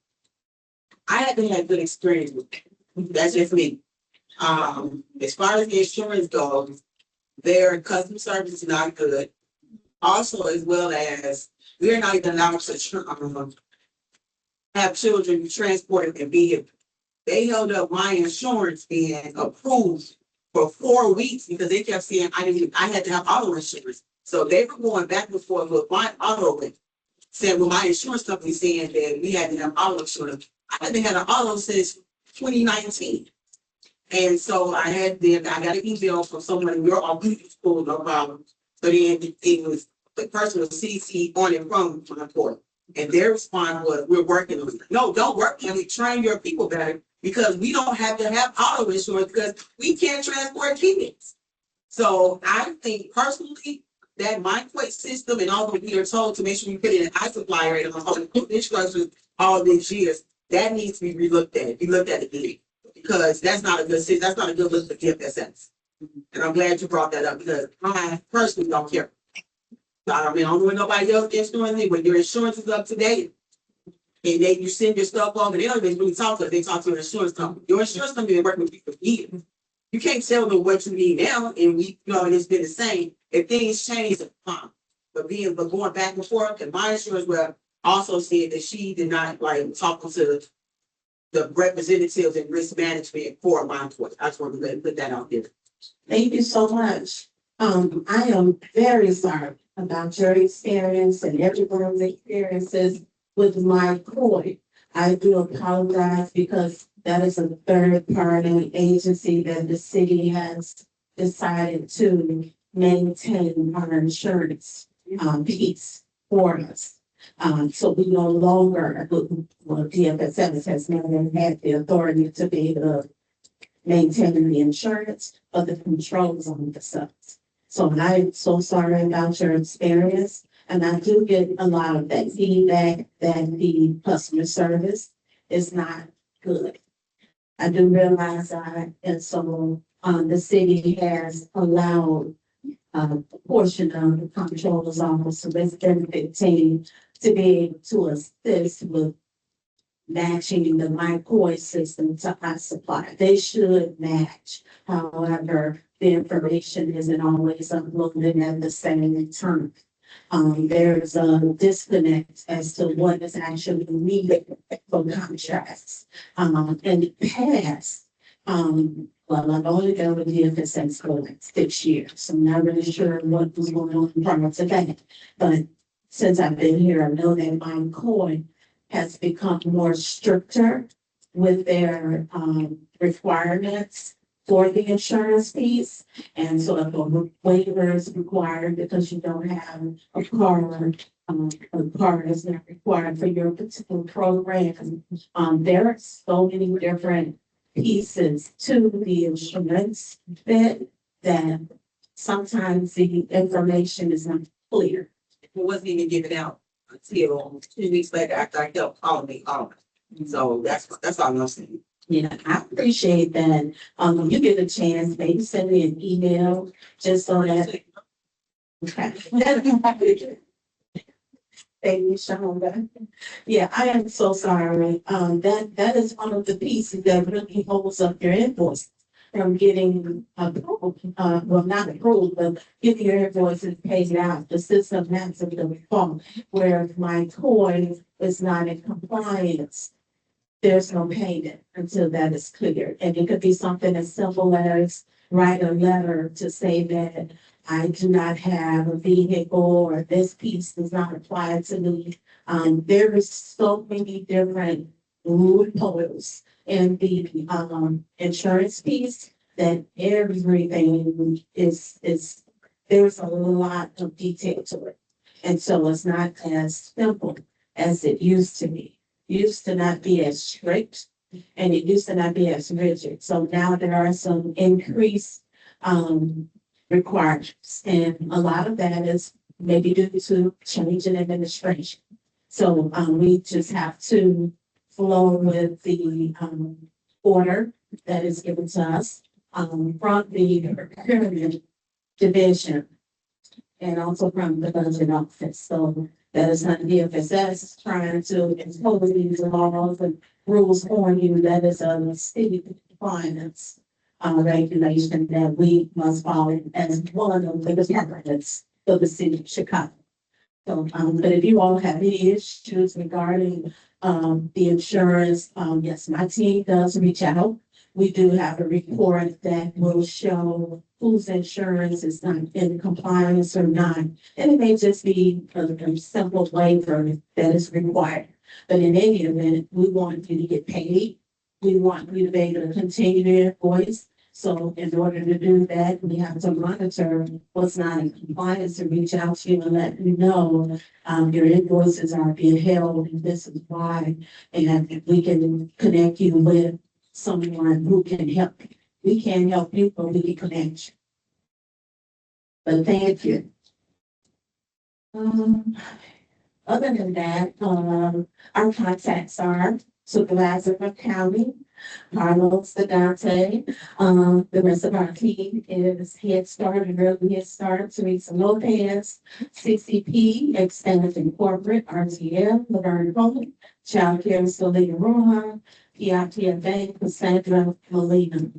I haven't had good experience with it. That's just me. As far as the insurance goes, their customer service is not good. Also, as well as we're not even allowed to have children transported in vehicles. They held up my insurance being approved for 4 weeks because they kept saying I had to have auto insurance. So they were going back and forth with my auto, saying, well, my insurance company saying that we had to have auto insurance. I haven't had an auto since 2019. And so I got an email from someone in your office school, no problem. So then it was, the person was CC on it from my court. And their response was, we're working on it. No, don't work on it. Train your people better because we don't have to have auto insurance because we can't transport kids. So I think personally that MindQuake system and all that we are told to make sure you put it in iSupply rate on instructions all these years, that needs to be relooked at. Be looked at again. Because that's not a good system. That's not a good list of GFSS. And I'm glad you brought that up because I personally don't care. I mean, I don't know what nobody else gets doing it. When your insurance is up to date and then you send your stuff off and they don't even really talk to it, they talk to your insurance company. Your insurance company been working with you for years. You can't tell them what you need now, and it's been the same. If things change, fine. But going back and forth, and my insurance rep also said that she did not like talking to the representatives in risk management for MindQuake. I just want to put that out there. Thank you so much. I am very sorry about your experience and everyone's experiences with MindQuake. I do apologize because that is a third party agency that the city has decided to maintain our insurance piece for us. So we no longer, DFSS has never had the authority to be able to maintain the insurance, but the controls on the subs. So I'm so sorry about your experience. And I do get a lot of that feedback that the customer service is not good. I do realize that, and so the city has allowed a portion of the comptroller's office to this benefit team to be able to assist with matching the MindQuake system to iSupply. They should match. However, the information isn't always uploaded at the same time. There's a disconnect as to what is actually needed for contracts. In the past, well, I've only been with DFSS for like 6 years, so I'm not really sure what was going on prior to that. But since I've been here, I know that MindQuake has become more stricter with their requirements for the insurance piece. And so if a waiver is required because you don't have a car is not required for your particular program. There are so many different pieces to the insurance bit that sometimes the information is not clear. It wasn't even given out until 2 weeks later after I helped call me. So that's all I'm saying. Yeah, I appreciate that. When you get a chance, maybe send me an email just so that. Okay. Thank you, Shonda. Yeah, I am so sorry. That is one of the pieces that really holds up your invoice from getting approved, well, not approved, but getting your invoices paid out. The system has to be default, where MindQuake is not in compliance. There's no payment until that is cleared. And it could be something as simple as write a letter to say that I do not have a vehicle or this piece does not apply to me. There is so many different loopholes in the insurance piece that everything is there's a lot of detail to it. And so it's not as simple as it used to be. used to not be as strict and it used to not be as rigid. So now there are some increased requirements. And a lot of that is maybe due to change in administration. So we just have to flow with the order that is given to us from the procurement division and also from the budget office. So that is not the FSS trying to impose these laws and rules on you. That is a state finance regulation that we must follow as one of the departments of the city of Chicago. So, but if you all have any issues regarding the insurance, yes, my team does reach out. We do have a report that will show whose insurance is not in compliance or not. And it may just be a simple waiver that is required. But in any event, we want you to get paid. We want you to be able to continue to invoice. So in order to do that, we have to monitor what's not in compliance and reach out to you and let you know your invoices are being held and this is why. And we can connect you with someone who can help you. We can't help you, but we can connect you. But thank you. Other than that, our contacts are Supervisor of County, Carlos Sedante. The rest of our team is Head Start and Early Head Start, Teresa Lopez, CCP, Extension Corporate, RTM, Laverne Coleman, Child Care, Selena Rohan, PITF Bank, Cassandra Molina.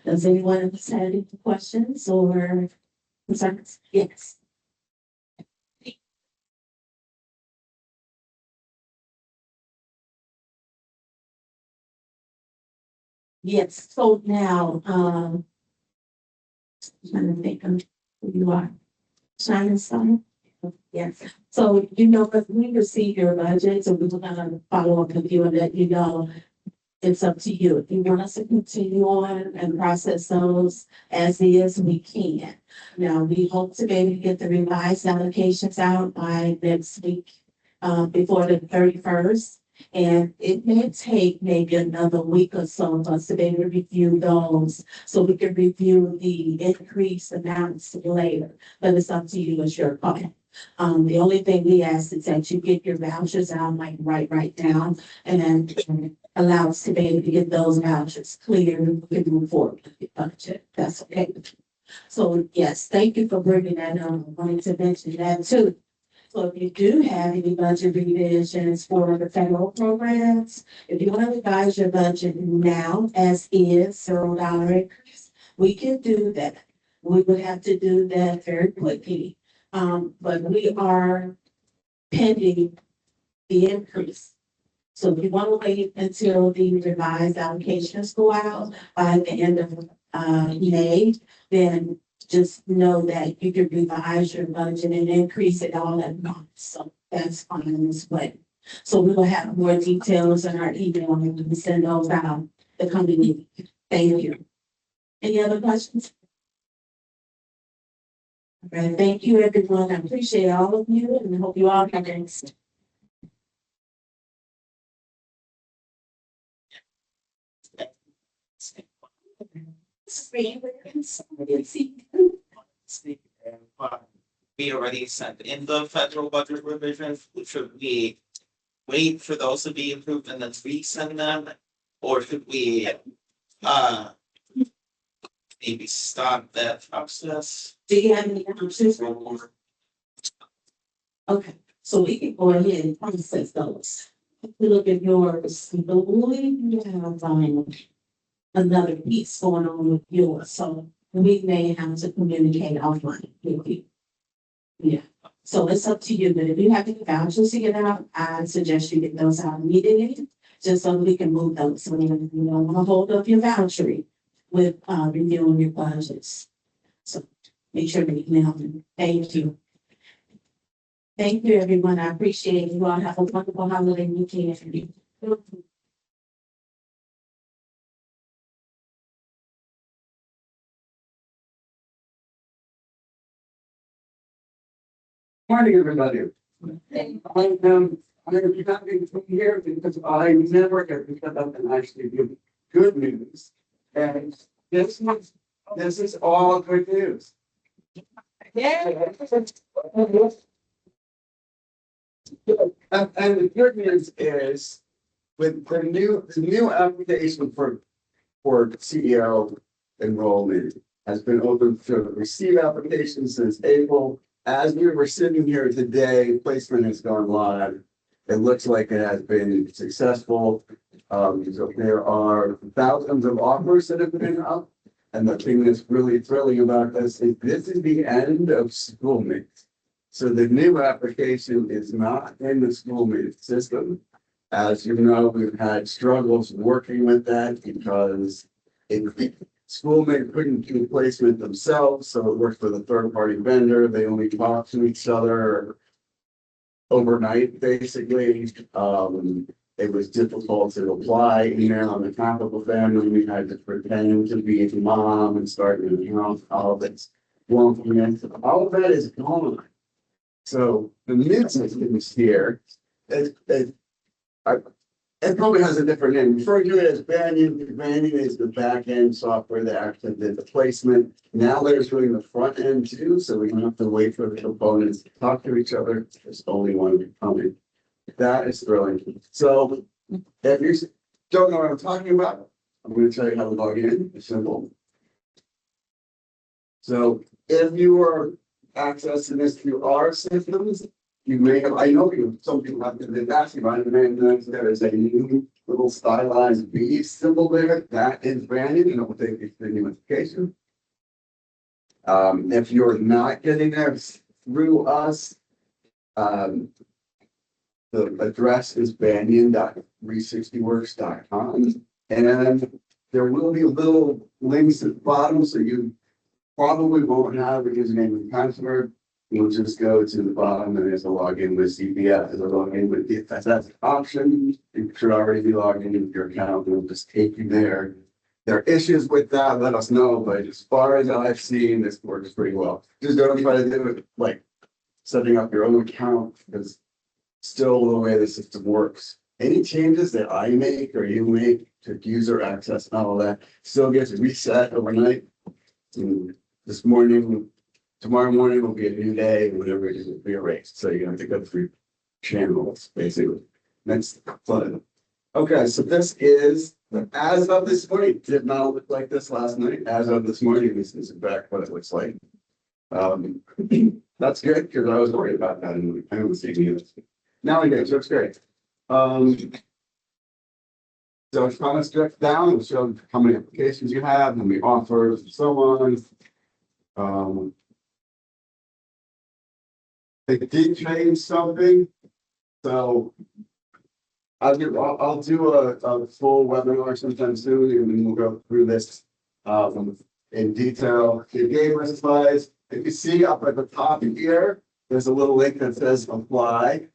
Does anyone have any questions or concerns? Yes. Yes, so now, trying to think of who you are. Shining Star? Yes, so you know, if we receive your budget, so we will gonna follow up with you and let you know. It's up to you. If you want us to continue on and process those as is, we can. Now, we hope to be able to get the revised allocations out by next week, before the 31st. And it may take maybe another week or so for us to be able to review those, so we can review the increased amounts later. But it's up to you, it's your call. The only thing we ask is that you get your vouchers out, like right now, and then allow us to be able to get those vouchers clear and we can move forward with the budget. That's okay. So yes, thank you for bringing that up. I wanted to mention that too. So if you do have any budget revisions for the federal programs, if you want to revise your budget now as is, $0 increase, we can do that. We would have to do that very quickly. But we are pending the increase. So if you want to wait until the revised allocations go out by the end of May, then just know that you can revise your budget and increase it all at once. So that's fine as well. So we will have more details in our email and we send those out the coming week. Thank you. Any other questions? All right, thank you, everyone. I appreciate all of you and I hope you all have a nice. We already sent in the federal budget revisions, should we wait for those to be approved and then resend them? Or should we, maybe stop that process? Do you have any questions? Okay, so we can go ahead and process those. If you look at yours, I believe you have another piece going on with yours, so we may have to communicate offline with you. Yeah, so it's up to you, but if you have any vouchers to get out, I suggest you get those out immediately, just so we can move those. So you don't want to hold up your voucher with reviewing your budgets. So make sure to email them. Thank you. Thank you, everyone. I appreciate you all. Have a wonderful holiday weekend. Morning, everybody. I'm gonna be happy to be here because I never get to shut up and actually give good news. And this is all good news. Yeah. And the good news is with the new application for CEO enrollment has been open to receive applications since April. As we were sitting here today, placement has gone live. It looks like it has been successful. So there are thousands of offers that have been up. And the thing that's really thrilling about this is the end of schoolmate. So the new application is not in the schoolmate system. As you know, we've had struggles working with that because schoolmate couldn't do placement themselves, so it worked with a third-party vendor. They only talk to each other overnight, basically. It was difficult to apply, on the top of a family. We had to pretend to be a mom and start an account, all of it's wonkiness. All of that is gone. So the new system is here. It probably has a different name. Refer to it as Banyan. Banyan is the back end software that actually did the placement. Now they're doing the front end too, so we don't have to wait for the components to talk to each other. There's only one component. That is thrilling. So if you don't know what I'm talking about, I'm going to tell you how to log in. It's simple. So if you are accessing this through our systems, you may have, I know some people have been asking about it, and there is a new little stylized B symbol there. That is branded, and it will take you to the notification. If you're not getting there through us, the address is banyan.360works.com, and there will be little links at the bottom, so you probably won't have a username and password. You'll just go to the bottom and there's a login with CPF, there's a login with DFS. That's an option. You should already be logged in with your account. It'll just take you there. There are issues with that, let us know, but as far as I've seen, this works pretty well. Just don't try to do it like setting up your own account, because still the way the system works. Any changes that I make or you make to user access and all of that still gets reset overnight. And this morning, tomorrow morning will be a new day, whatever it is will be erased. So you're gonna have to go through channels, basically. That's fun. Okay, so this is, as of this morning, it did not look like this last night. As of this morning, this is in fact what it looks like. That's good, because I was worried about that and I don't see any of this. Now I do, so it's great. So it's kind of stripped down, it'll show how many applications you have, how many offers, and so on. They did change something, so I'll do a full webinar sometime soon, and then we'll go through this in detail. The game slides, if you see up at the top here, there's a little link that says apply.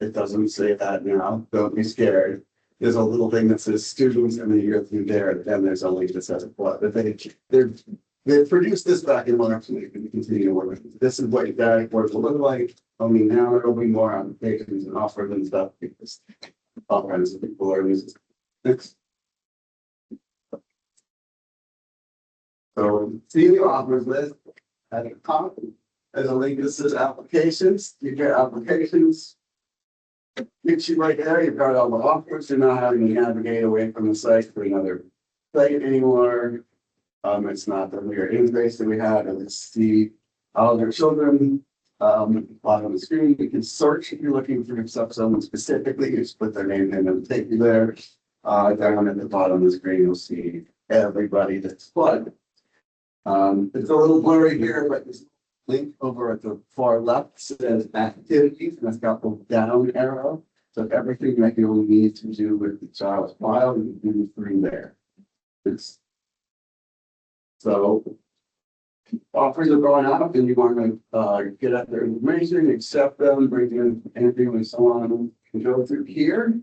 It doesn't say that now, don't be scared. There's a little thing that says students, and then you go through there, then there's a link that says apply. But they produced this back in March, and they can continue to work with it. This is what your dashboard will look like, only now it'll be more applications and offers and stuff, because all kinds of people are using it. Next. So see the offers list at the top. There's a link that says applications. You get applications. Gets you right there. You've got all the offers. You're not having to navigate away from the site for another site anymore. It's not the weird interface that we had. And let's see all their children. Bottom of the screen, you can search if you're looking for someone specifically. You just put their name in and it'll take you there. Down at the bottom of the screen, you'll see everybody that's plugged. It's a little blurry here, but this link over at the far left says activities, and it's got the down arrow. So everything that you'll need to do with the child's file, you can do through there. So offers are going out, and you want to get at their information, accept them, bring in anything and so on, and go through here.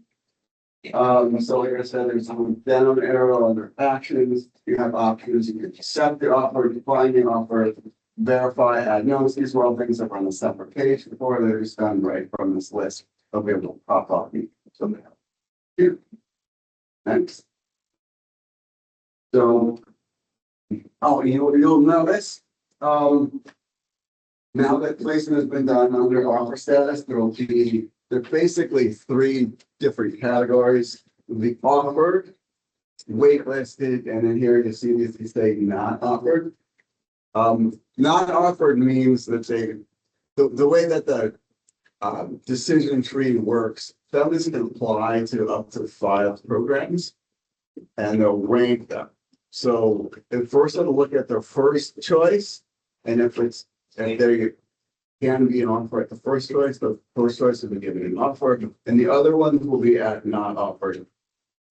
So like I said, there's a down arrow under actions. You have options. You can accept the offer, decline the offer, verify, add notes. These are all things that are on a separate page before they're just done right from this list. I'll be able to pop off somehow. Here. Next. So. Oh, you'll notice, now that placement has been done under offer status, there's basically three different categories. The offered, waitlisted, and then here you see these say not offered. Not offered means that the way that the decision tree works, that doesn't apply to up to 5 programs. And they'll rank them. So at first I'll look at their first choice, and if there can be an offer at the first choice, the first choice will be given an offer, and the other ones will be at not offered.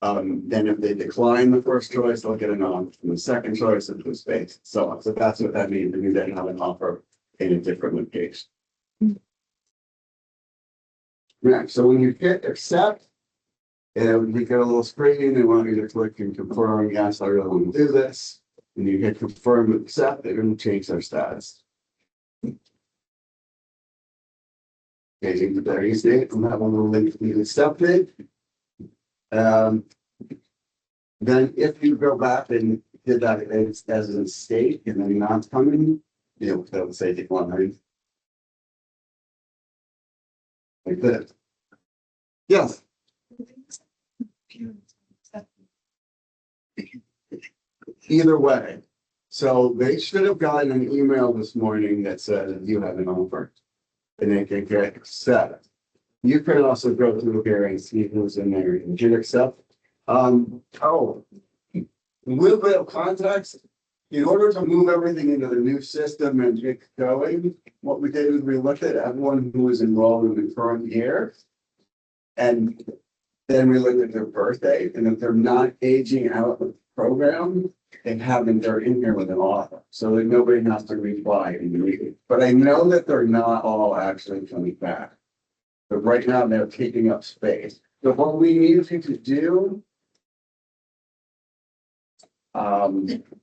Then if they decline the first choice, they'll get an offer from the second choice into the space. So that's what that means. You then have an offer in a different location. Right. So when you hit accept, and we get a little screen, they want you to click and confirm, yes, I really want to do this. And you hit confirm and accept, they're going to change their status. Changing the varying state, and that one will link to be accepted. Then if you go back and did that as a state and then not coming, that would say decline. Like this. Yes. Either way, so they should have gotten an email this morning that said you have an offer. And they can get accept. You can also go through here and see who's in there and hit accept. A little bit of context. In order to move everything into the new system and get going, what we did is we looked at everyone who was enrolled in the current year. And then we looked at their birthday, and if they're not aging out of the program, they're in here with an offer, so that nobody has to reply immediately. But I know that they're not all actually coming back. But right now they're taking up space. So what we need you to do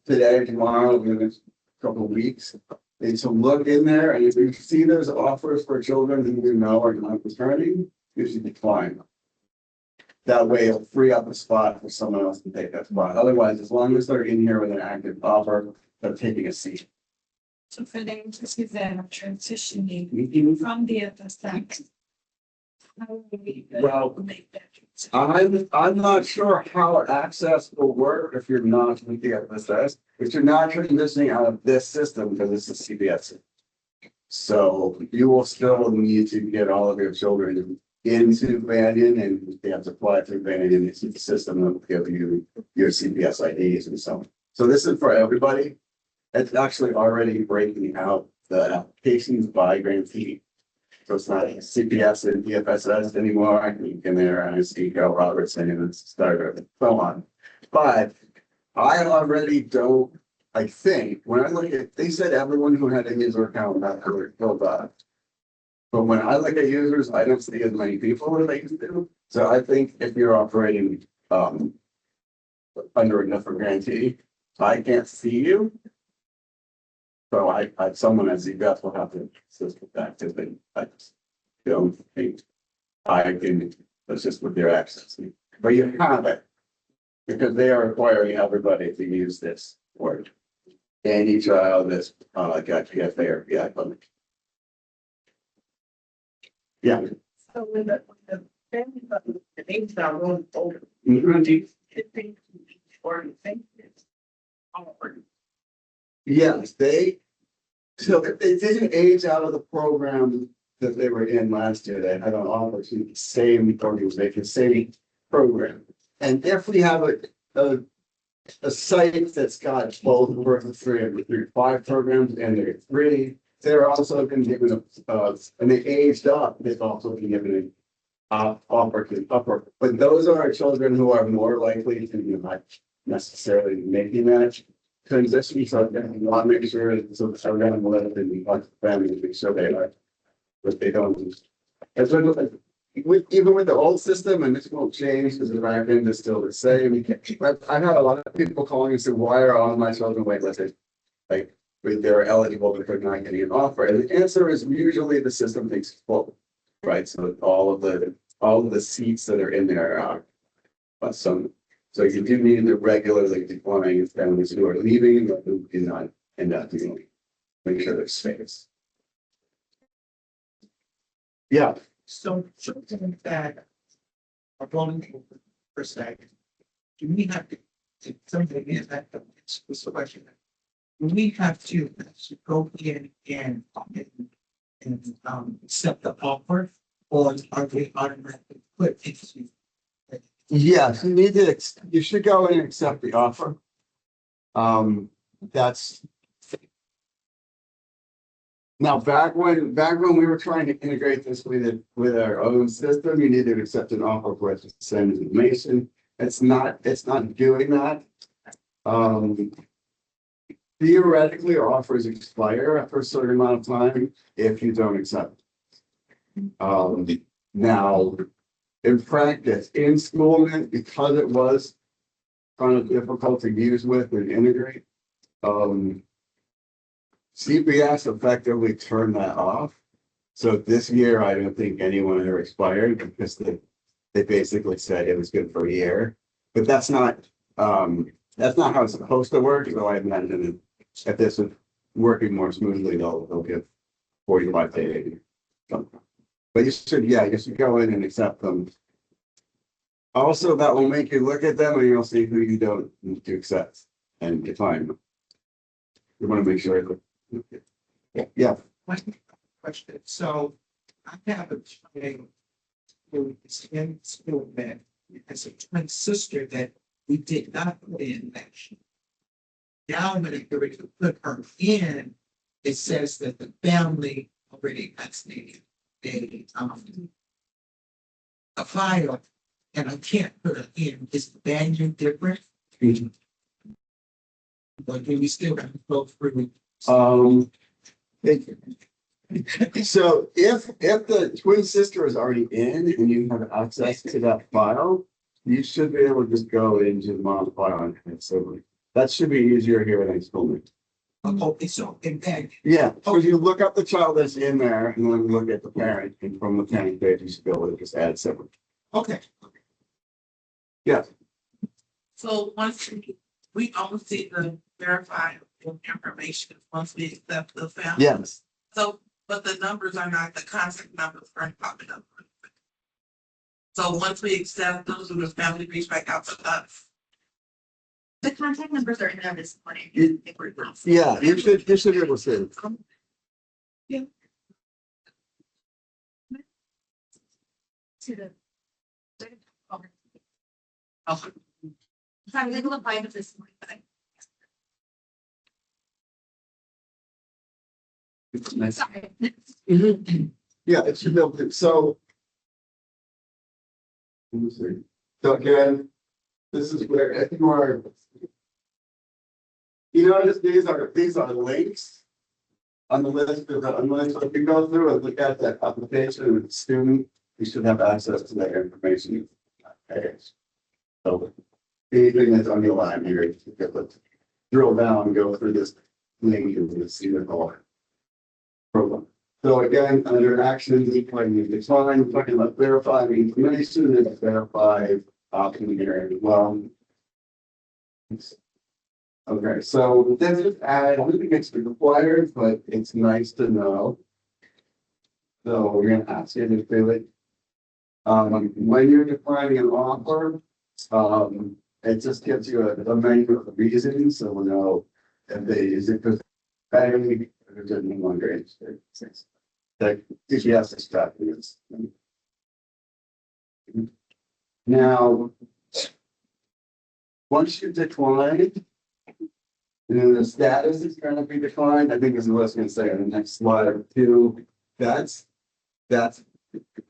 today, tomorrow, in the next couple of weeks, is to look in there, and if you see there's offers for children who you know are not returning, you should decline them. That way it'll free up a spot for someone else to take that spot. Otherwise, as long as they're in here with an active offer, they're taking a seat. So for the agencies that are transitioning from the FSX. How will we make that transition? I'm not sure how access will work if you're not with the FSS, if you're not transitioning out of this system, because this is CBS. So you will still need to get all of your children into Banyan, and they have to apply through Banyan. It's the system that will give you your CPS IDs and so on. So this is for everybody. It's actually already breaking out the applications by grantee. So it's not CPS and DFSS anymore. I can get there and I see Cal Robertson and Starter and so on. But I already don't, I think, when I look at, they said everyone who had a user account got filled up. But when I look at users, I don't see as many people as I used to. So I think if you're operating under a different grantee, I can't see you. So I someone at ZBS will have to assist with that because I don't think I can assist with their access. But you have it because they are requiring everybody to use this word. Any child that's got PFA or PI. Yeah. So when the family, the names are rolling over. Or you think it's awkward. Yes, so if they didn't age out of the program that they were in last year, they had an offer to the same organization, same program. And if we have a site that's got both worth 3 and 5 programs and they're 3, they're also been given and they aged up, they've also been given an offer to upper. But those are our children who are more likely to be not necessarily making that transition. So I want to make sure that so we're going to let it be like family to make sure they are, but they don't. As even with the old system, and this won't change because the back end is still the same. I've had a lot of people calling and say, why are all my children waitlisted? Like, they're eligible but they're not getting an offer. And the answer is usually the system thinks it's full. right? So all of the seats that are in there are. But so you do need to regularly decline families who are leaving or who do not end up leaving. Make sure there's space. Yeah, So something that are going per se, do we have to something is that it's the question. Do we have to go in and accept the offer, or are they automatically put into? yes, you should go in and accept the offer. That's. Now, back when we were trying to integrate this with our own system, you needed to accept an offer for us to send information. It's not doing that. Theoretically, our offers expire after a certain amount of time if you don't accept. Now, in practice, in Schoolman, because it was kind of difficult to use with and integrate, CPS effectively turned that off. So this year, I don't think anyone ever expired because they basically said it was good for a year. But that's not how it's supposed to work. So I imagine if this is working more smoothly, they'll give 45 to 80. But you should go in and accept them. Also, that will make you look at them and you'll see who you don't need to accept and decline them. You want to make sure that. Yeah. Question, so I have a twin who is in school that has a twin sister that we did not put in that. Now, when it ready to put her in, it says that the family already has a file, and I can't put her in. Is the value different? But do we still have to go through? So if the twin sister is already in and you have access to that file, you should be able to just go into the mom's file and so that should be easier here at school. Okay, so in fact, Yeah, so you look up the child that's in there and then look at the parent and from the parent page, you should be able to just add separate. okay. Yeah, So once we almost see the verified information, once we accept the family. yes. So, but the numbers are not the contact numbers are popping up. So once we accept those, will the family reach back out to us? The contact numbers are in there this morning. Yeah, you should be able to see it. To the. Okay. I was able to find it this morning, but Nice. sorry. Yeah, it should be able to, so. Let me see. So again, this is where, I think where. You notice these are links. On the list, so if you go through and look at that application with the student, you should have access to that information. Okay. So anything that's underlined here, you can drill down and go through this link and see the whole program. So again, under actions, when you define, talking about verifying information, and verify option here as well. Okay, so this is I don't think it's required, but it's nice to know. So we're gonna ask you to do it. When you're defining an offer, it just gives you a menu of reasons, so we'll know if they is it because paying or is it no longer interested. That DGS is tracking this. Now, once you decline, then the status is going to be defined. I think this is what I was going to say on the next slide or two. That's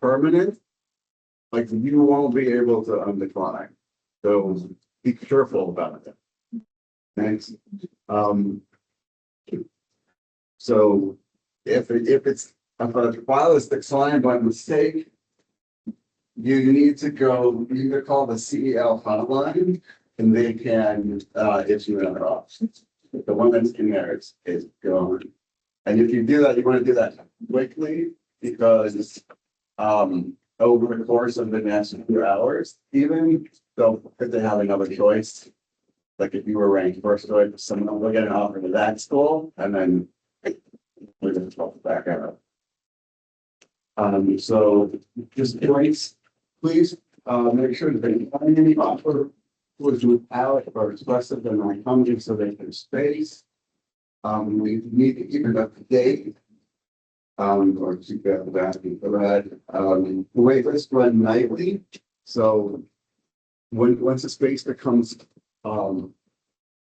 permanent. Like you won't be able to undecline. So be careful about it. Thanks. So if a file is declined by mistake, you need to go either call the CEL hotline and they can issue another option. The one that's in there is gone. And if you do that, you want to do that quickly because over the course of the next few hours, even though if they have another choice. Like if you were ranked first choice, someone will get an offer to that school and then we're gonna talk back out. So just please, make sure that they find any offer was without or expressive than my coming so they can space. We need to keep it up to date. Or keep that back for that. The way this run nightly, so once the space becomes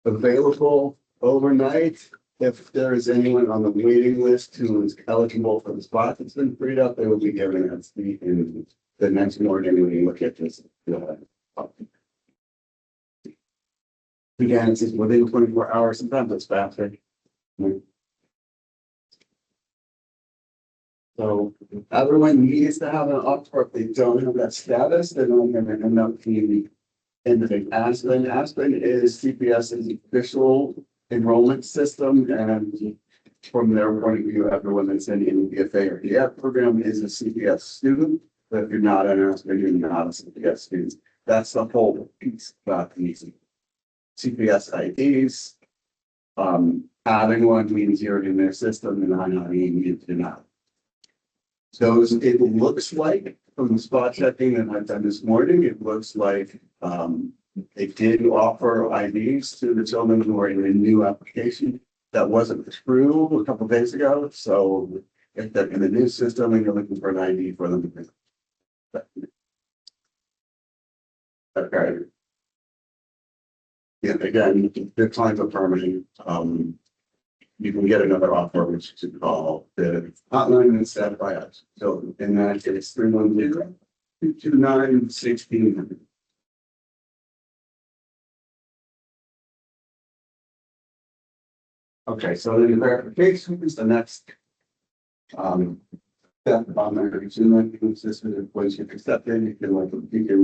available overnight, if there is anyone on the waiting list who is eligible for the spot that's been freed up, they will be given that seat in the next morning when you look at this. Again, it's within 24 hours, sometimes it's faster. So everyone needs to have an offer. If they don't have that status, they're not going to end up being in the Aspen. Aspen is CPS's official enrollment system, and from their point of view, everyone that's in the BFA or DF program is a CPS student. But if you're not an Aspen, you're not a CPS student. That's the whole piece about these CPS IDs. Having one means you're in their system, and not having you do not. So it looks like from the spot checking that I've done this morning, it looks like they did offer IDs to the children who are in a new application that wasn't true a couple of days ago. So if they're in the new system and you're looking for an ID for them. Okay. Yeah, again, the time of permitting, you can get another offer, which is call the hotline and set by us. So in that case, 310-229-1600. Okay, so then the verification is the next step on the Zoom system. Once you've accepted, you can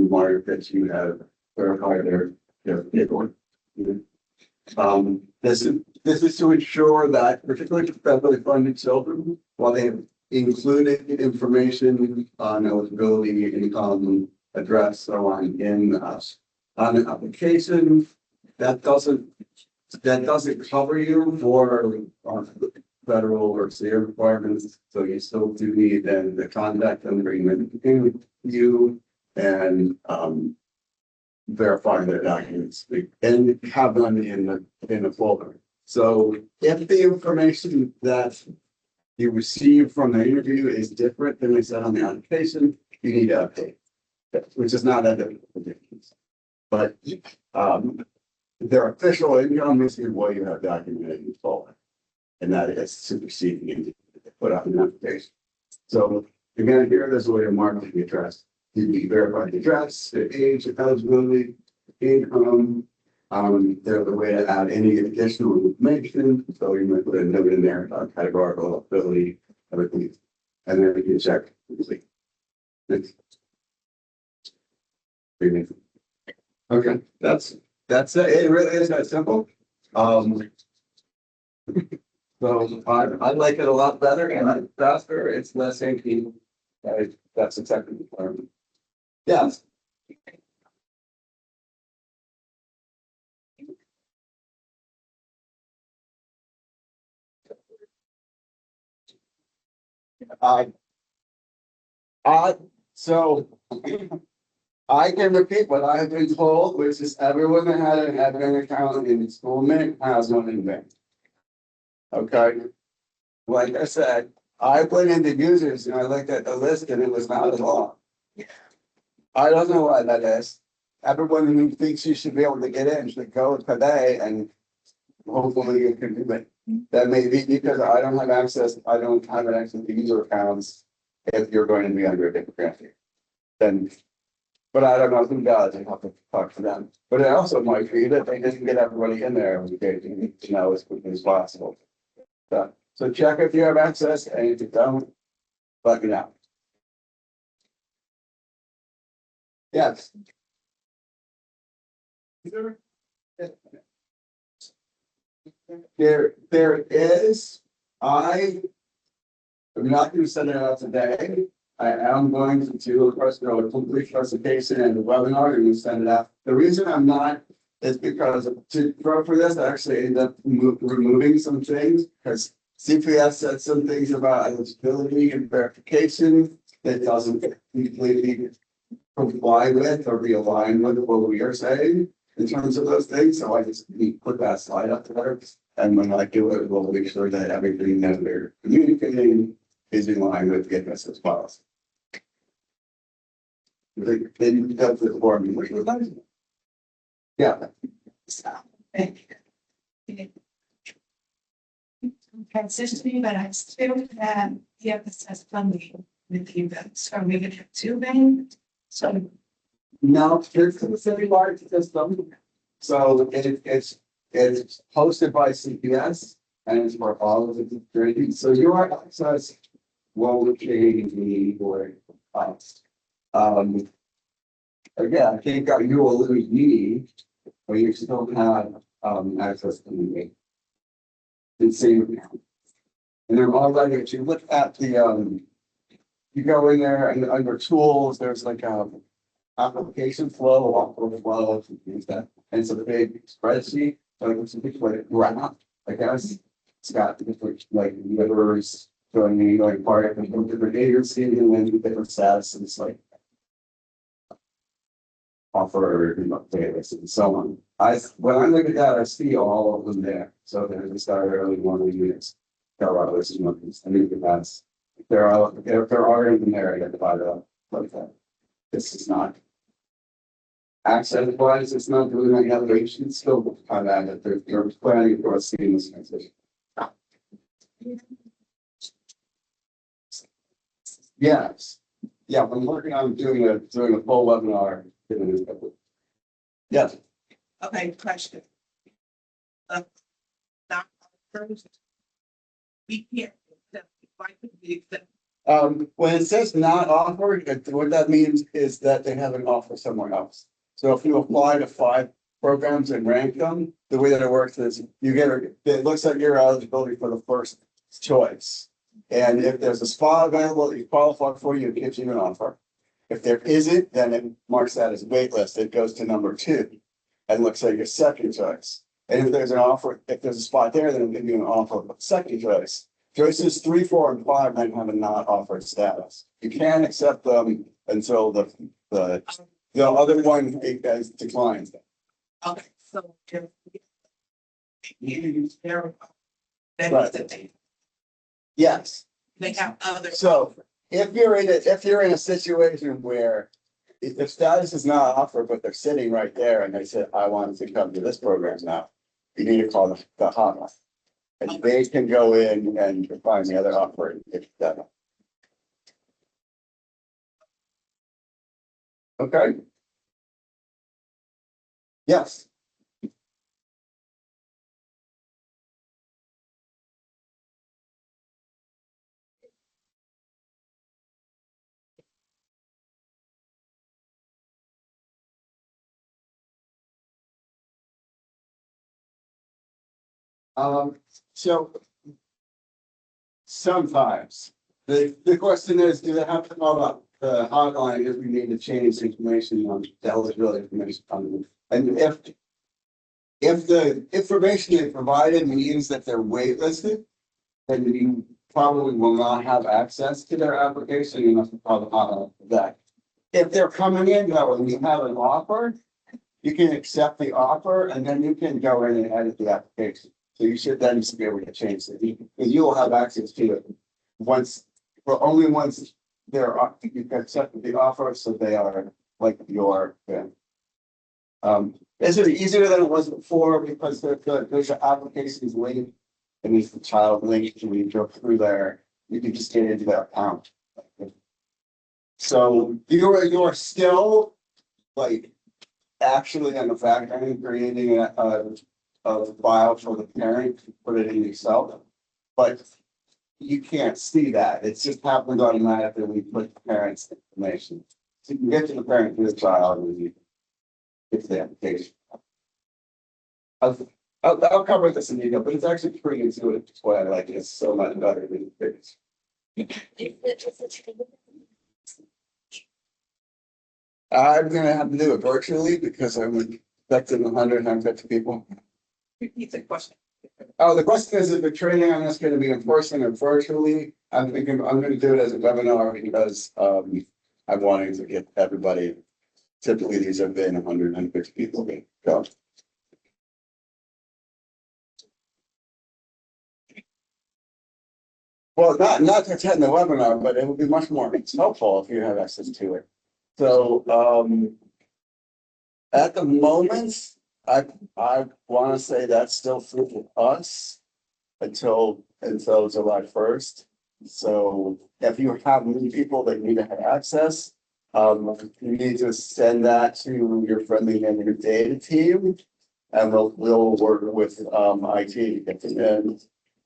mark that you have verified their paperwork. This is to ensure that particularly federally funded children, while they have included information on eligibility, income, address, so on in on the application, that doesn't cover you for federal or state requirements. So you still do need then the contact agreement between you and verify their documents and have them in the folder. So if the information that you receive from the interview is different than they said on the application, you need to update, which is not that ridiculous. But their official income is what you have documented in the folder, and that is superseding and put up an application. So again, here there's a way to mark the address. You verify the address, the age, the eligibility, income. There's a way to add any additional information. So you might put a note in there about categorical ability, everything, and then we can check. Okay, that's it. It really is that simple. So I like it a lot better and it's faster. It's less inky. That's a technical term. Yes. So I can repeat what I have been told, which is everyone that had an admin account in Schoolmint has one in bank. Okay. Like I said, I went into users and I looked at the list and it was not at all. I don't know why that is. Everyone who thinks you should be able to get in should go today and hopefully you can do it. That may be because I don't have access. I don't have access to user accounts if you're going to be under a different grant. Then, but I don't know who does. I have to talk to them. But it also might be that they didn't get everybody in there. You need to know as quickly as possible. So check if you have access, and if you don't, let me know. Yes. There is. I am not going to send it out today. I am going to do a complete presentation and a webinar and we send it out. The reason I'm not is because for this, I actually ended up removing some things because CPS said some things about eligibility and verification that doesn't completely comply with or be aligned with what we are saying in terms of those things. So I just put that slide up there. And when I do it, we'll make sure that everything that we're communicating is in line with GITMIS as well. They dealt with for me, which was nice. Yeah. Transitioning, but I still have the emphasis funding with you guys. So we're gonna have two banks. So No, it's the city large system. So it's hosted by CPS and it's for all of the training. So your access won't change the board cost. Again, I think you will lose me, but you still have access to me. It's same. And they're already, if you look at the you go in there and under tools, there's like application flow, offer flow, if you use that. And it's a big spreadsheet, so it's a big like graph, I guess. It's got different like rivers showing you like part of different agencies and then different status and it's like offer database and so on. When I look at that, I see all of them there. So then we start early one of the units. There are others in monkeys. I think that's if there are even there, I get divided up like that. This is not access wise, it's not doing any elevation, it's still kind of that they're planning for a seamless transition. Yes. Yeah, I'm working on doing a full webinar. Yes. Okay, question. Not first. We can't accept, why could we accept? When it says not offered, what that means is that they have an offer somewhere else. So if you apply to 5 programs and rank them, the way that it works is you it looks like your eligibility for the first choice. And if there's a spot available that you qualify for, it gives you an offer. If there isn't, then it marks that as waitlist. It goes to number 2 and looks like your second choice. And if there's an offer, if there's a spot there, then it'll give you an offer of second choice. Choices 3, 4, and 5 might have a not offered status. You can't accept them until the other one declines. Okay, so. You verify. That Right. means that Yes. they have other. So if you're in a situation where if the status is not offered, but they're sitting right there and they said, I want to come to this program now, you need to call the hotline. And they can go in and find the other offer and get that. Okay. Yes. So sometimes the question is, do they have to call up the hotline if we need to change information on the eligibility information on them? And if the information they provided means that they're waitlisted, then you probably will not have access to their application. You must call the hotline for that. If they're coming in though and you have an offer, you can accept the offer and then you can go in and edit the application. So you should then be able to change it, because you will have access to it once they're you've accepted the offer, so they are like your thing. Is it easier than it was before because there's applications linked and it's the child link and when you go through there, you can just get into their account. So you're still like actually on the fact end creating a file for the parent to put it in Excel, but you can't see that. It's just happened automatically when you put the parent's information. So you can get to the parent through the child and you get to the application. I'll cover this in detail, but it's actually pretty intuitive. That's why I like it so much better than the pictures. I'm gonna have to do it virtually because I'm expecting 150 people. Repeat the question. Oh, the question is if the training on this gonna be in person or virtually? I'm thinking I'm gonna do it as a webinar because I'm wanting to get everybody. Typically, these have been 150 people. Go. Well, not to attend the webinar, but it would be much more helpful if you have access to it. So, at the moment, I want to say that's still free for us until July 1st. So if you have many people that need to have access, you need to send that to your friendly neighborhood data team. And we'll work with IT.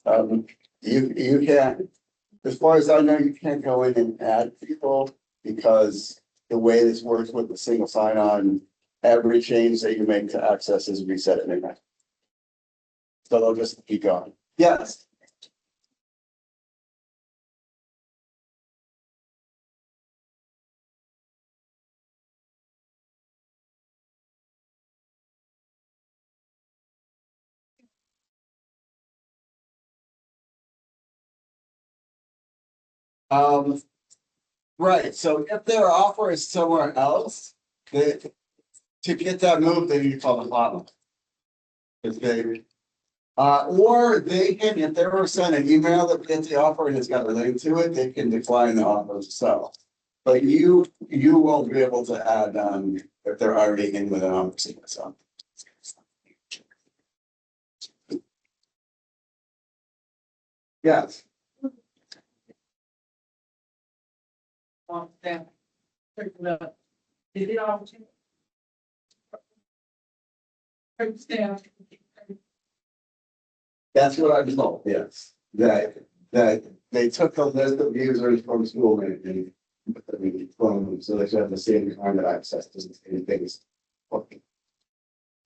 And you can't, as far as I know, you can't go in and add people because the way this works with the single sign-on, every change that you make to access is reset at midnight. So they'll just keep going. Yes. Right, so if their offer is somewhere else, to get that move, they need to call the hotline. If they, or they can, if they were sent an email that gets the offer and it's got a link to it, they can decline the offer themselves. But you won't be able to add, if they're already in with an offer, so. Yes. Is it all? That's what I've told, yes, that they took a list of users from school and put them in Chrome, so they should have the same kind of access to the same things. Okay.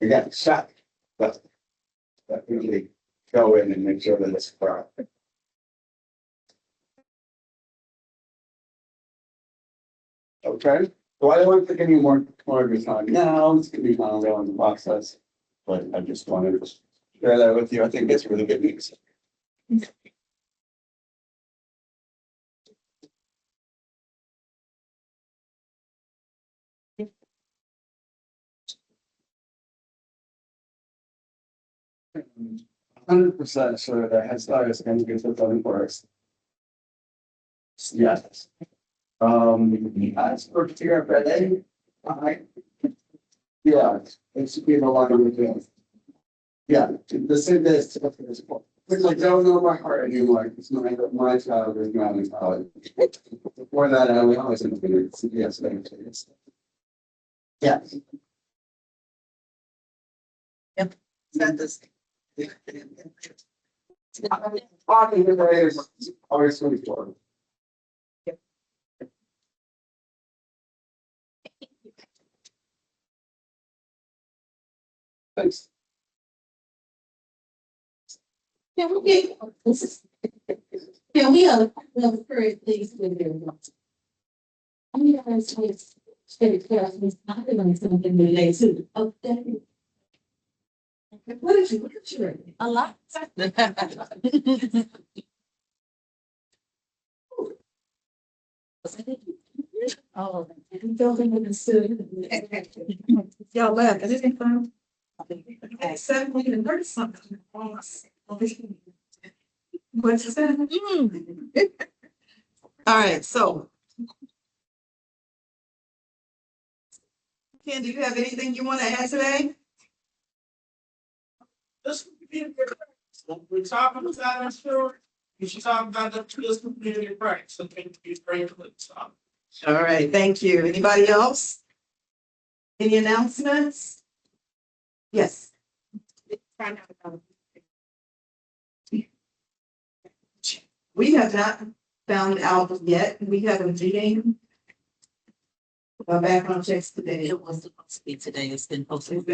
Again, shot, but really go in and make sure that it's correct. Okay, so I don't want to take any more of your time now, it's gonna be an ongoing process, but I just wanted to share that with you. I think it's really good news. 100% sure that Head Start is going to get the done for us. Yes. As for TRFA, yeah, it should be in a lot of reviews. Yeah, the same as which I don't know my heart anymore. It's my child is not in college. Before that, I was always in the CPS. Yes. Send this. Talking today is always 24. Thanks. Yeah, we are very pleased with you. I mean, I was state class, not doing something related to, oh, definitely. What did you, look at you? A lot. Oh, I'm building with the student. Y'all laugh, is it fun? At 7, we can learn something. What's that? All right, so. Ken, do you have anything you want to add today? This would be a good. We're talking about, I'm sure, we should talk about the this community right, so thank you very much. All right, thank you. Anybody else? Any announcements? Yes. We have not found out yet. We have a meeting. Background checks today. It was supposed to be today, it's been posted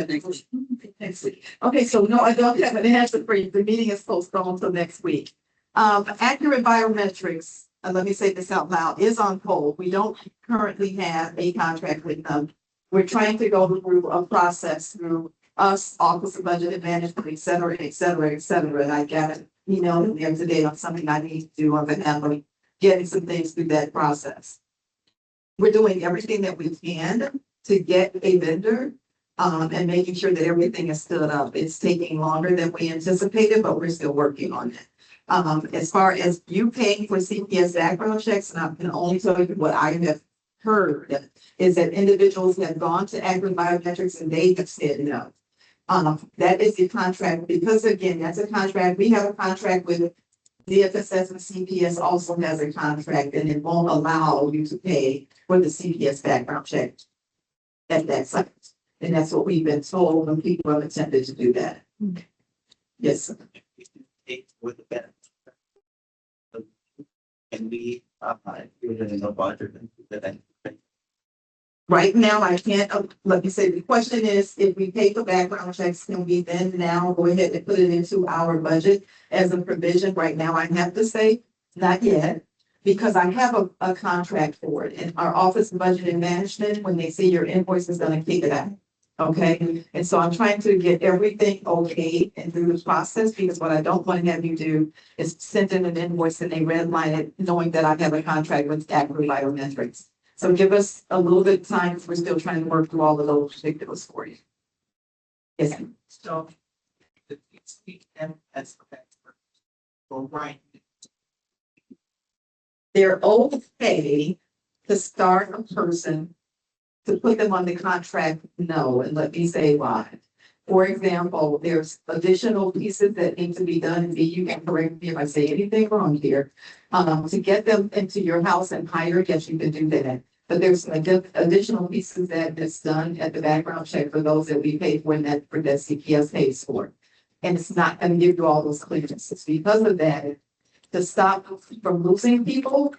Next week. Okay, so no, I don't have an answer for you. The meeting is postponed until next week. Accurate biometrics. let me say this out loud, is on hold. We don't currently have a contract with them. We're trying to go through a process through us, Office of Budget and Management, et cetera, et cetera, et cetera. And I got an email from them today on something I need to do on behalf of getting some things through that process. We're doing everything that we can to get a vendor, and making sure that everything is stood up. It's taking longer than we anticipated, but we're still working on it. As far as you paying for CPS background checks, and I can only tell you what I have heard, is that individuals have gone to Akron Biometrics and they have said no. That is the contract, because again, that's a contract. We have a contract with DFSS, and CPS also has a contract, and it won't allow you to pay for the CPS background check at that site. And that's what we've been told, and people have attempted to do that. Yes, sir. With the benefit. And we, include it in the budget and that. Right now, I can't, let me say, the question is, if we pay for background checks, can we then now go ahead and put it into our budget as a provision? Right now, I have to say, not yet, because I have a contract for it. And our Office of Budget and Management, when they see your invoice, is gonna kick it out. Okay, and so I'm trying to get everything okay and through the process, because what I don't want to have you do is send in an invoice and they redline it, knowing that I have a contract with Akron Biometrics. So give us a little bit of time, because we're still trying to work through all of those particulars for you. Yes, ma'am. So. The CPS for right. They're okay to start a person, to put them on the contract, no, and let me say why. For example, there's additional pieces that need to be done, and you can correct me if I say anything wrong here. To get them into your house and hire, yes, you can do that. But there's additional pieces that is done at the background check for those that we pay for, and that CPS pays for. And it's not gonna give you all those clearances. Because of that, to stop from losing people,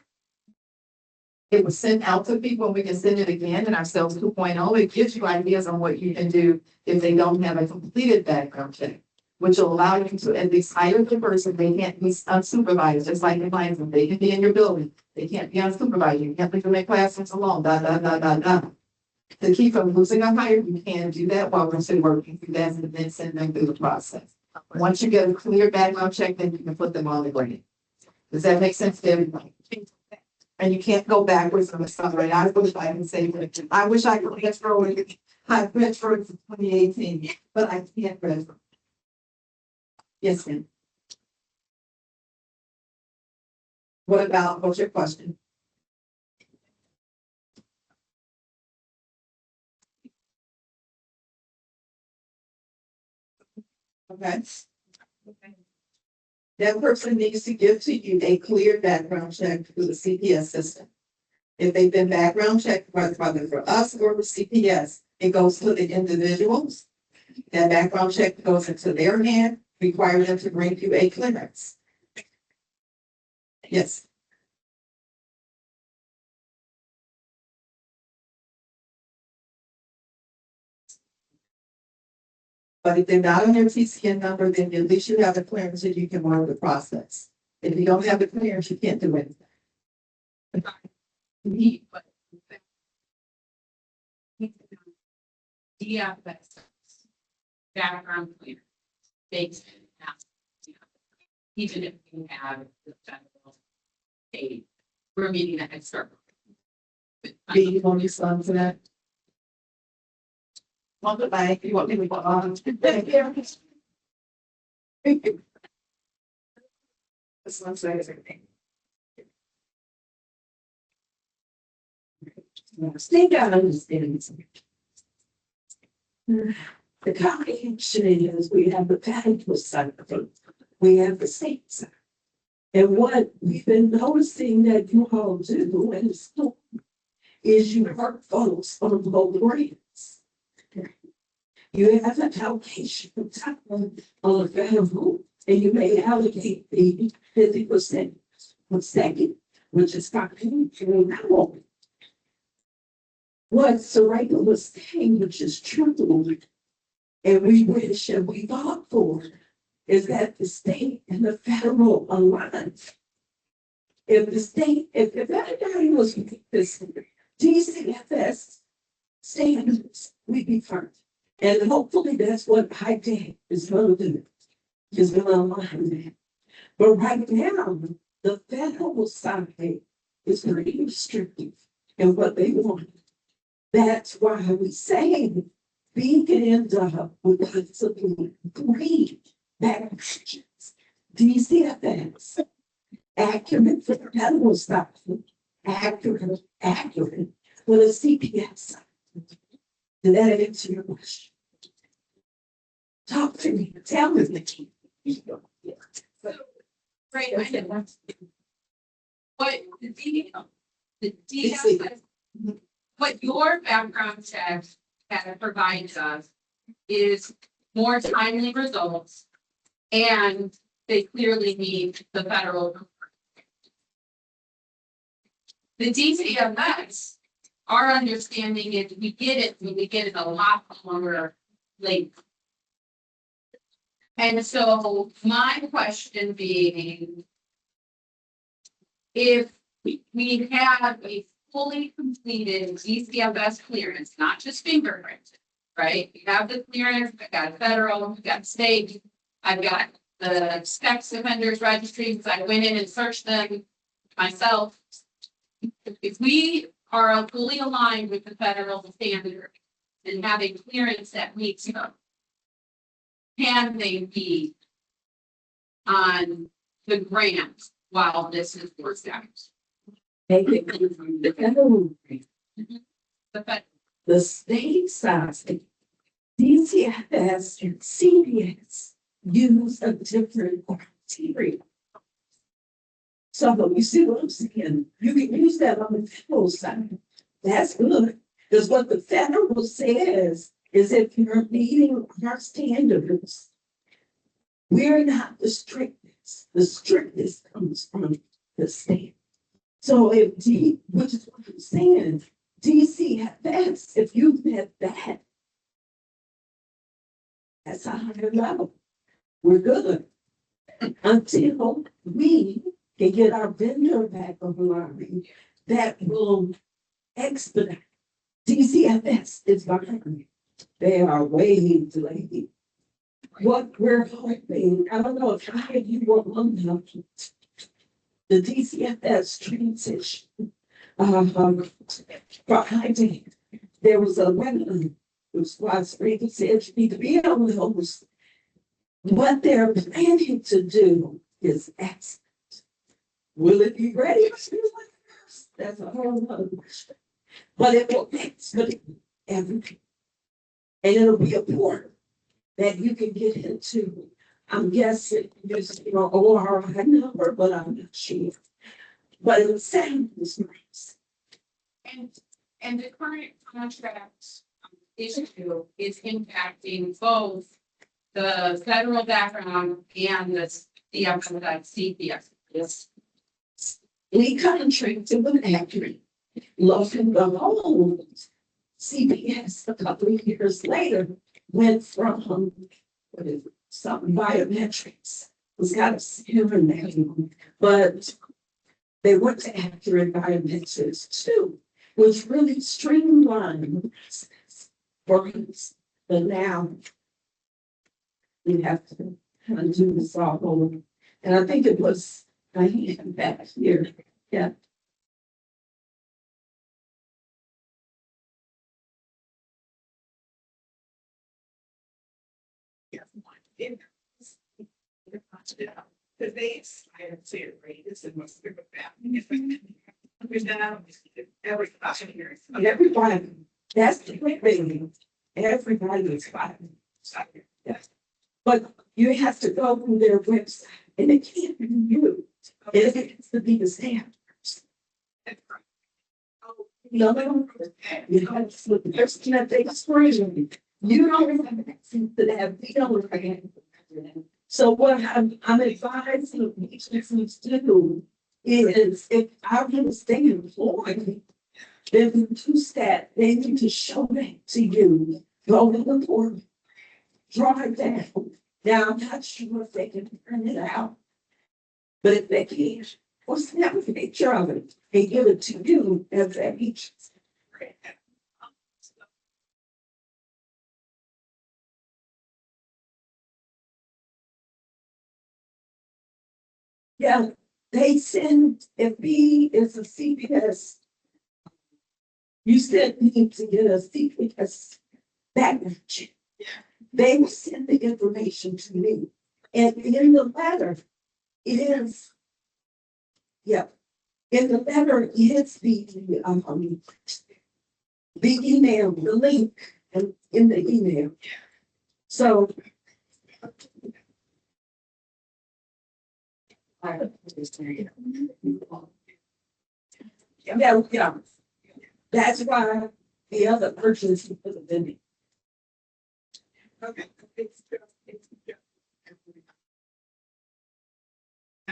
it was sent out to people, and we can send it again in our Sales 2.0. It gives you ideas on what you can do if they don't have a completed background check, which will allow you to at least hire the person. They can't be unsupervised, just like in Lansing. They can be in your building. They can't be unsupervised. You can't leave them in classrooms alone, To keep from losing a hire, you can do that while we're still working through that, and then send them through the process. Once you get a clear background check, then you can put them on the grant. Does that make sense to everybody? And you can't go backwards on the stuff, right? I wish I could say, I wish I could retro it. I retroed for 2018, but I can't retro. Yes, ma'am. What's your question? Okay. That person needs to give to you a clear background check through the CPS system. If they've been background checked, whether for us or the CPS, it goes to the individuals. That background check goes into their hand, require them to bring you a clearance. Yes. But if they're not on your TCN number, then at least you have a clearance and you can run the process. If you don't have the clearance, you can't do anything. DFS, background clear, based on, even if you have the federal aid, we're meeting that extra. Do you want to respond to that? Want to buy, you want me to go on? Thank you. This one says everything. Think I understand. The comprehension is we have the parental side of it. We have the state side. And what we've been noticing that you all do in the school is you hurt folks on both grades. You have an allocation on the federal, and you may allocate the 50% for second, which is comprehension now. What Soraya was saying, which is true, and we wish and we fought for, is that the state and the federal align. if the state, if everybody was this DCFS standards, we'd be fine. And hopefully that's what high tech is gonna do, is gonna align that. But right now, the federal side is pretty restrictive in what they want. That's why we say we can end up with possibly 3 packages. DCFS, accurate for the federal side, accurate for the CPS side. Did that answer your question? Talk to me, tell me. Right, I know. What the DSS, what your background check that provides us is more timely results. And they clearly need the federal. The DCFS, our understanding is we get it a lot longer late. And so my question being, if we have a fully completed DCFS clearance, not just fingerprint, right? We have the clearance, I've got federal, we've got state, I've got the specs offenders registry, because I went in and searched them myself. If we are fully aligned with the federal standard and have a clearance that meets them, can they be on the grant while this is worked out? They get it from the federal, The fed- the state side, DCFS and CPS use a different criteria. So you see what I'm saying? You can use that on the federal side. That's good. Because what the federal says is if you're meeting our standards, we're not the strictest. The strictest comes from the state. So if which is what I'm saying, DCFS, if you've met that, that's a higher level. We're good. Until we can get our vendor back online, that will expedite. DCFS is behind. They are way delayed. What we're hoping, I don't know if any of you were on the DCFS transition. For high tech, there was a webinar, which was Reagan said you need to be on those. What they're planning to do is excellent. Will it be ready? That's a whole other question. But it will expedite everything. And it'll be a port that you can get into. I'm guessing using your ORI number, but I'm not sure. But it sounds nice. And the current contract issue is impacting both the federal background and the CPS. Yes. We contracted with Accurate, looking the whole CPS a couple of years later went from what is it, something biometrics. It's got a silver name, but they went to Accurate Biometrics too, which really streamlined for us. But now we have to kind of do this all over. And I think it was back here. Yeah. Because they excited to read this and what's good about. Everybody, that's the great thing. Everybody is fighting. Yeah. But you have to go through their website and it can't be you. It has to be the standards. No, you have to look the person that they screen. You don't have access to that. We don't have access to that. So what I'm advising businesses to do is if I want to stay employed, then the 2-step, they need to show that to you. Go to the portal, draw it down. Now, I'm not sure if they can print it out. But if they can, will snap a picture of it and give it to you as a each. Yeah, they send, if B is a CPS, you still need to get a CPS background check. They will send the information to me. And in the letter, it is, yeah, in the letter, it's the email, the link, and in the email. So. Yeah. That's why the other purchase was a vending. Okay.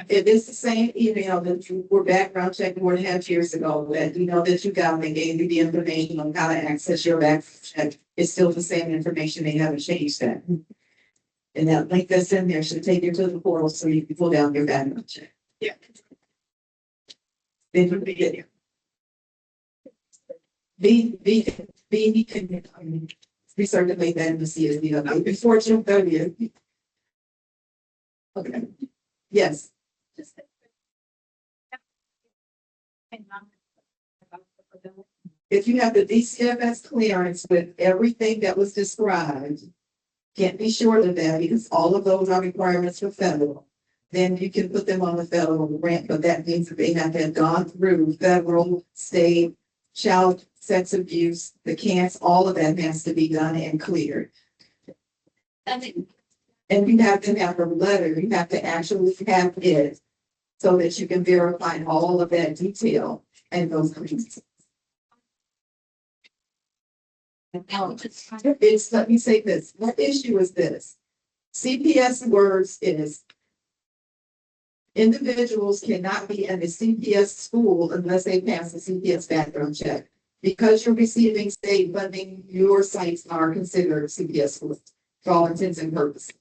It is the same email that you were background checked more than half years ago, that you know that you got, they gave you the information on how to access your background check. It's still the same information, they haven't changed that. And that link that's in there should take you to the portal so you can pull down your background check. Yeah. Then you'll be it. Be can recirculate that in the CSD before June 30th. Okay. Yes. If you have the DCFS clearance with everything that was described, can't be short of that because all of those are requirements for federal. Then you can put them on the federal grant, but that means that they have to have gone through federal, state, child sex abuse, the CANS, all of that has to be done and cleared. And you have to have a letter, you have to actually have it so that you can verify all of that detail and those things. It's, let me say this, the issue is this. CPS words is individuals cannot be in a CPS school unless they pass a CPS background check. Because you're receiving state funding, your sites are considered CPS schools for all intents and purposes.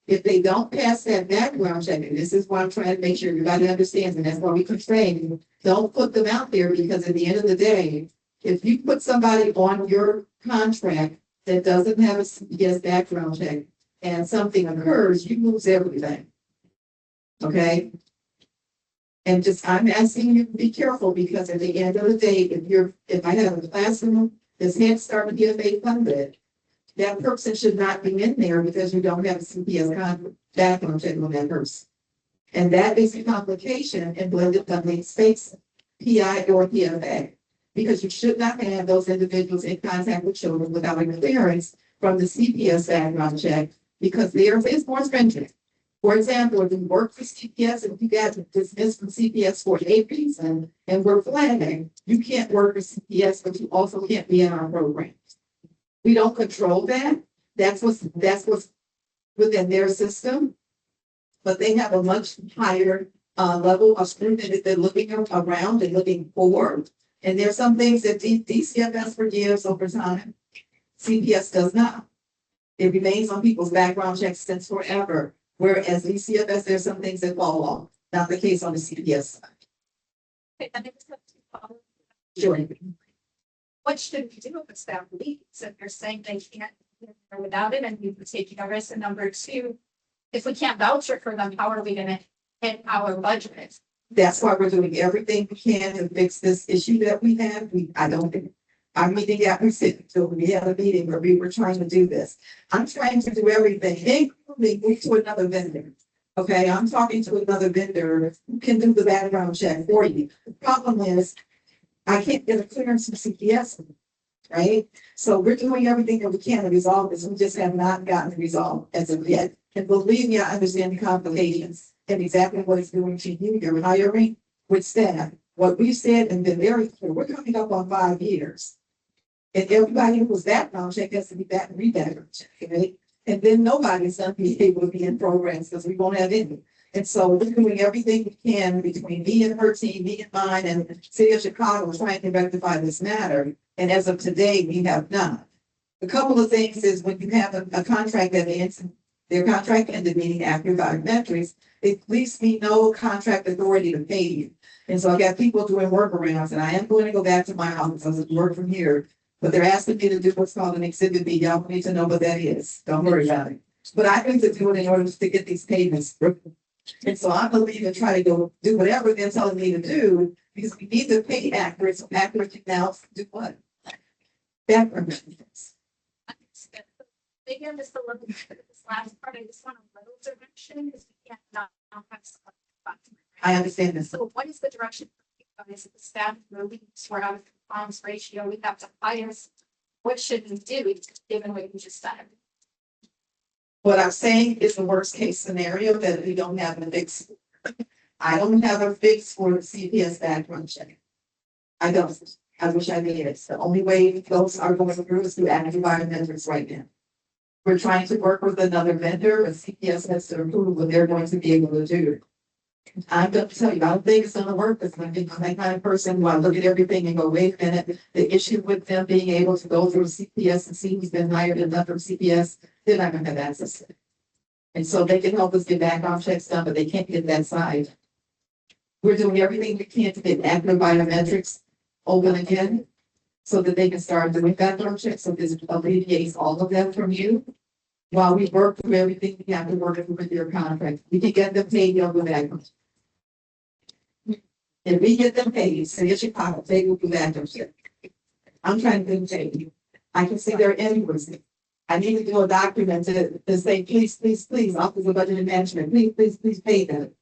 If they don't pass that background check, and this is why I'm trying to make sure everybody understands, and that's why we constrain, don't put them out there, because at the end of the day, if you put somebody on your contract that doesn't have a CPS background check and something occurs, you lose everything. Okay? And just, I'm asking you to be careful, because at the end of the day, if I have a classroom that's Head Start and DFA funded, that person should not be in there because you don't have a CPS background check on that person. And that is a complication in blended funding space, PI or PFA, because you should not have those individuals in contact with children without a clearance from the CPS background check, because there is more stringent. For example, if you work for CPS and you got dismissed from CPS for a reason and we're flagging, you can't work for CPS, but you also can't be in our program. We don't control that. That's what's within their system. But they have a much higher level of scrutiny that they're looking around and looking forward. And there's some things that DCFS forgives over time. CPS does not. It remains on people's background checks since forever. Whereas DCFS, there's some things that fall off. Not the case on the CPS side. Okay, I think it's up to follow. Sure. What should we do if staff leaves? If they're saying they can't live there without it and we're taking a risk? And number two, if we can't voucher for them, how are we gonna hit our budget? That's why we're doing everything we can to fix this issue that we have. Our meeting got rescinded, so we had a meeting where we were trying to do this. I'm trying to do everything, including move to another vendor. Okay, I'm talking to another vendor who can do the background check for you. The problem is, I can't get a clearance from CPS, right? So we're doing everything that we can to resolve this. We just have not gotten resolved as of yet. And believe me, I understand the complications and exactly what it's doing to you. You're hiring with staff. What we said and been very clear, we're coming up on 5 years. And everybody who was background check has to be back and re-background check, right? And then nobody's gonna be able to be in programs because we won't have any. And so we're doing everything we can between me and her team, me and mine, and the city of Chicago trying to rectify this matter. And as of today, we have not. A couple of things is when you have a contract that ends, their contract ended, meaning after biometrics, it leaves me no contract authority to pay you. And so I got people doing workarounds, and I am going to go back to my office, I was work from here. But they're asking me to do what's called an exhibit B, y'all need to know what that is, don't worry about it. But I need to do it in order to get these payments through. And so I believe in trying to go do whatever they're telling me to do, because we need to pay accurate, so accurate now do what? Background checks. Maybe I'm just a little, this last part, I just want a little direction, because we can't not have some funds. I understand this. So what is the direction? Is it the staff moving, we're out of compliance ratio, we have to hire, what should we do, given what you just said? What I'm saying is the worst case scenario that we don't have a fix. I don't have a fix for the CPS background check. I don't. I wish I did. It's the only way those are going through is through active environmentals right now. We're trying to work with another vendor, but CPS has to approve what they're going to be able to do. I'm going to tell you, I don't think it's going to work. It's going to be that kind of person who I look at everything and go, wait a minute. The issue with them being able to go through CPS and see who's been hired and left from CPS, they're not going to have access to it. And so they can help us get background checks done, but they can't get that side. We're doing everything we can to get active biometrics open again so that they can start doing background checks. So this alleviates all of that from you. While we work through everything, we have to work with your contract. We can get them paid, you'll go background. If we get them paid, so your Chicago, they will do background check. I'm trying to pay you. I can see their invoices. I need to do a document to say, please, please, please, Office of Budget and Management, please, please, please pay them.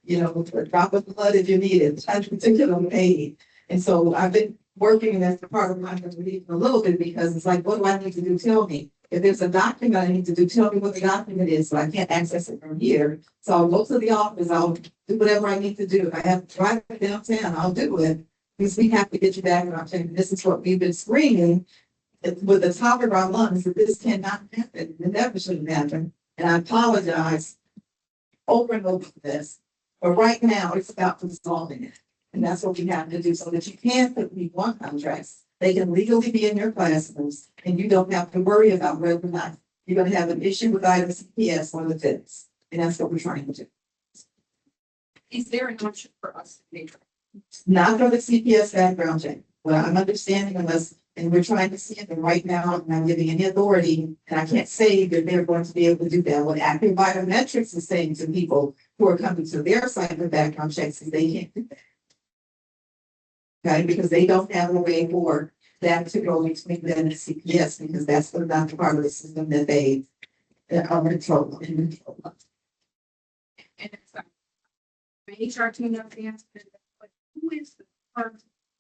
You know, a drop of blood if you need it, I'm particularly paid. And so I've been working, and that's the part of my relief a little bit, because it's like, what do I need to do? Tell me. If there's a document I need to do, tell me what the document is, so I can't access it from here. So I'll go to the office, I'll do whatever I need to do. If I have to drive downtown, I'll do it. Because we have to get you back, and I'm saying, this is what we've been screaming with the top of our lungs, that this cannot happen, it never should happen. And I apologize over and over for this, but right now it's about resolving it. And that's what we have to do, so that you can put V1 contracts. They can legally be in your classrooms, and you don't have to worry about whether or not you're gonna have an issue with either CPS or the FITS. And that's what we're trying to do. Is there an option for us to make? Not for the CPS background check. Well, I'm understanding unless, and we're trying to see it, and right now, I'm not giving any authority, and I can't say that they're going to be able to do that. What active biometrics is saying to people who are coming to their site for background checks is they can't do that. Okay, because they don't have a way for that to go between them and CPS, because that's not the part of the system that they are control. And it's my HR team knows the answer, but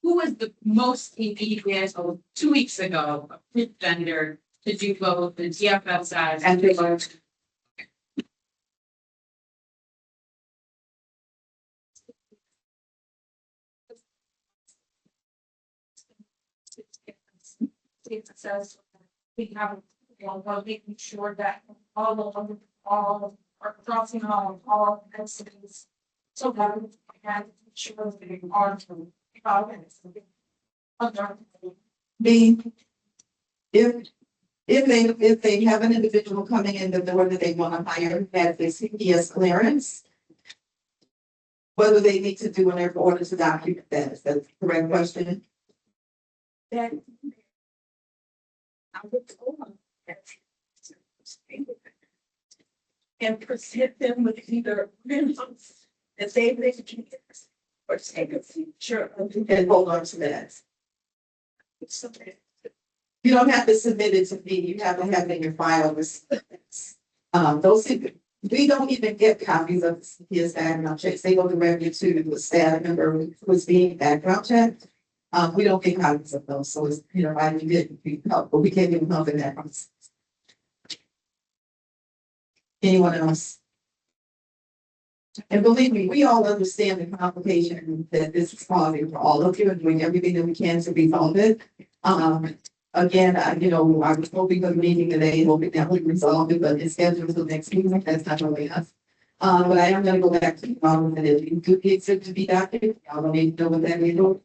who is the most immediate, 2 weeks ago, approved vendor to do both the DFL side And they learn. It says we have, we're making sure that all are crossing all entities. So that we can ensure that they are to province. If they have an individual coming in the door that they want to hire, that the CPS clearance, whether they need to do in order to document that, is that the correct question? Then I would go on that. And present them with either minimums that they make or take a future of And hold on to that. something. You don't have to submit it to me, you have to have it in your file. Those, we don't even get copies of CPS background checks, they go directly to the staff member who's being background checked. We don't get copies of those, so it's, I didn't get help, but we can't even help in that process. Anyone else? And believe me, we all understand the complication that this is causing for all of you, and doing everything that we can to resolve it. Again, I was hoping for the meeting today, hoping that we resolve it, but it's scheduled until next week, that's not really us. But I am gonna go back to the problem that if you do get it to be documented, y'all don't need to know what that is.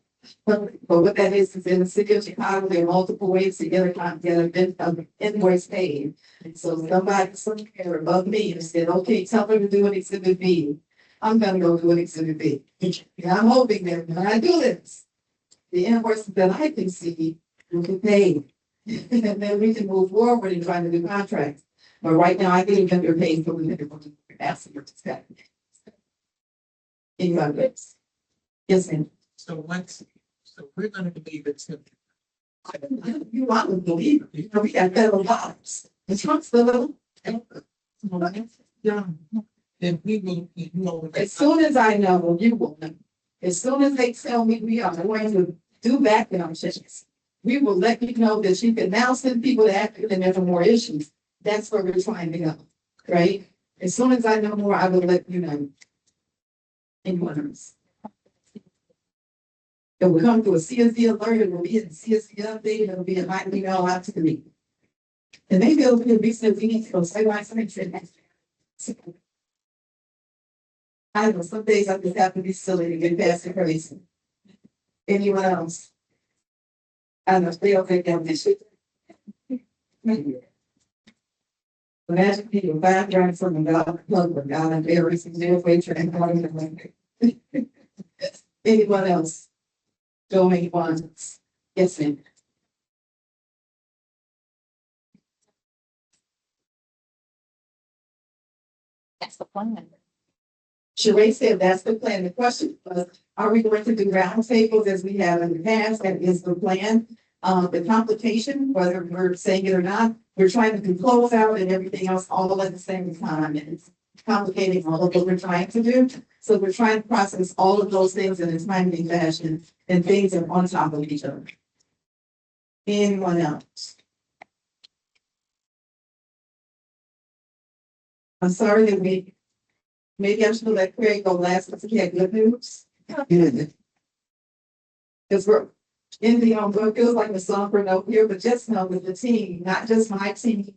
But what that is in the city of Chicago, there are multiple ways to get an invoice paid. And so somebody somewhere above me said, okay, tell her to do an exhibit B. I'm gonna go do an exhibit B. And I'm hoping that when I do this, the invoices that I can see will be paid. And then we can move forward in trying to do contracts. But right now, I think that they're paying for the asking her to step. Anybody else? Yes, ma'am. So we're gonna believe it's gonna. You want to believe, you know, we got federal dollars. It's not still. Yeah. Then we will, you know. As soon as I know, you will know. As soon as they tell me we are going to do background checks, we will let you know that you can now send people to act and there are more issues. That's where we're trying to go, right? As soon as I know more, I will let you know. Anyone else? It will come to a CSD alert, it will be a CSD update, it will be a night email out to me. And maybe it'll be a recent meeting, so say why something said. I know some days I just have to be silly to get past the crazy. Anyone else? I know they don't think that this shit. Imagine people background from the God and berries and their waiter and anyone else? Going once. Yes, ma'am. That's the plan. Sheree said that's the plan. The question was, are we going to do round tables as we have in the past? That is the plan. The complication, whether we're saying it or not, we're trying to do closeout and everything else all at the same time. And it's complicating all of what we're trying to do. So we're trying to process all of those things in a timely fashion and things are on top of each other. Anyone else? I'm sorry that maybe I should let Craig go last because he had good news. Because we're in the it feels like a somber note here, but just know that the team, not just my team,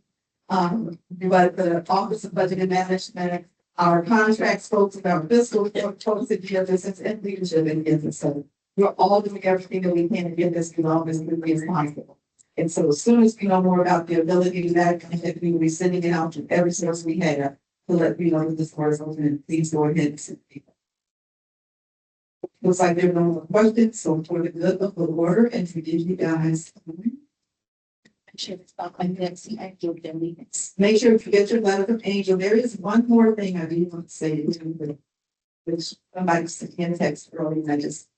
but the Office of Budget and Management, our contracts folks, and our fiscal folks that give this and leadership and business. So we're all doing everything that we can to get this developed as quickly as possible. And so as soon as we know more about the ability to do that, we will be sending it out to every source we have to let you know that this was open and please go ahead and send people. Looks like there are no more questions, so for the good of the order and to give you guys. Make sure to get your letter from Angel. There is one more thing I do want to say to you, which somebody sent me a text earlier, and I just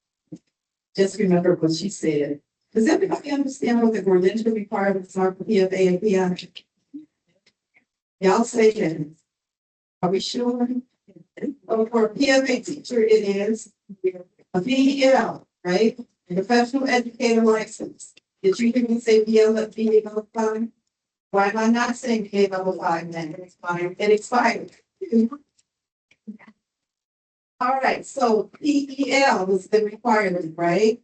remember what she said. Does everybody understand what the credential requirements are for PFA and PI? Y'all say it. Are we sure? Oh, for a PFA teacher, it is a PEL, right? A professional educator license. Did you hear me say PEL level 5? Why am I not saying PEL level 5 then? It expired. It expired. All right, so PEL was the requirement, right?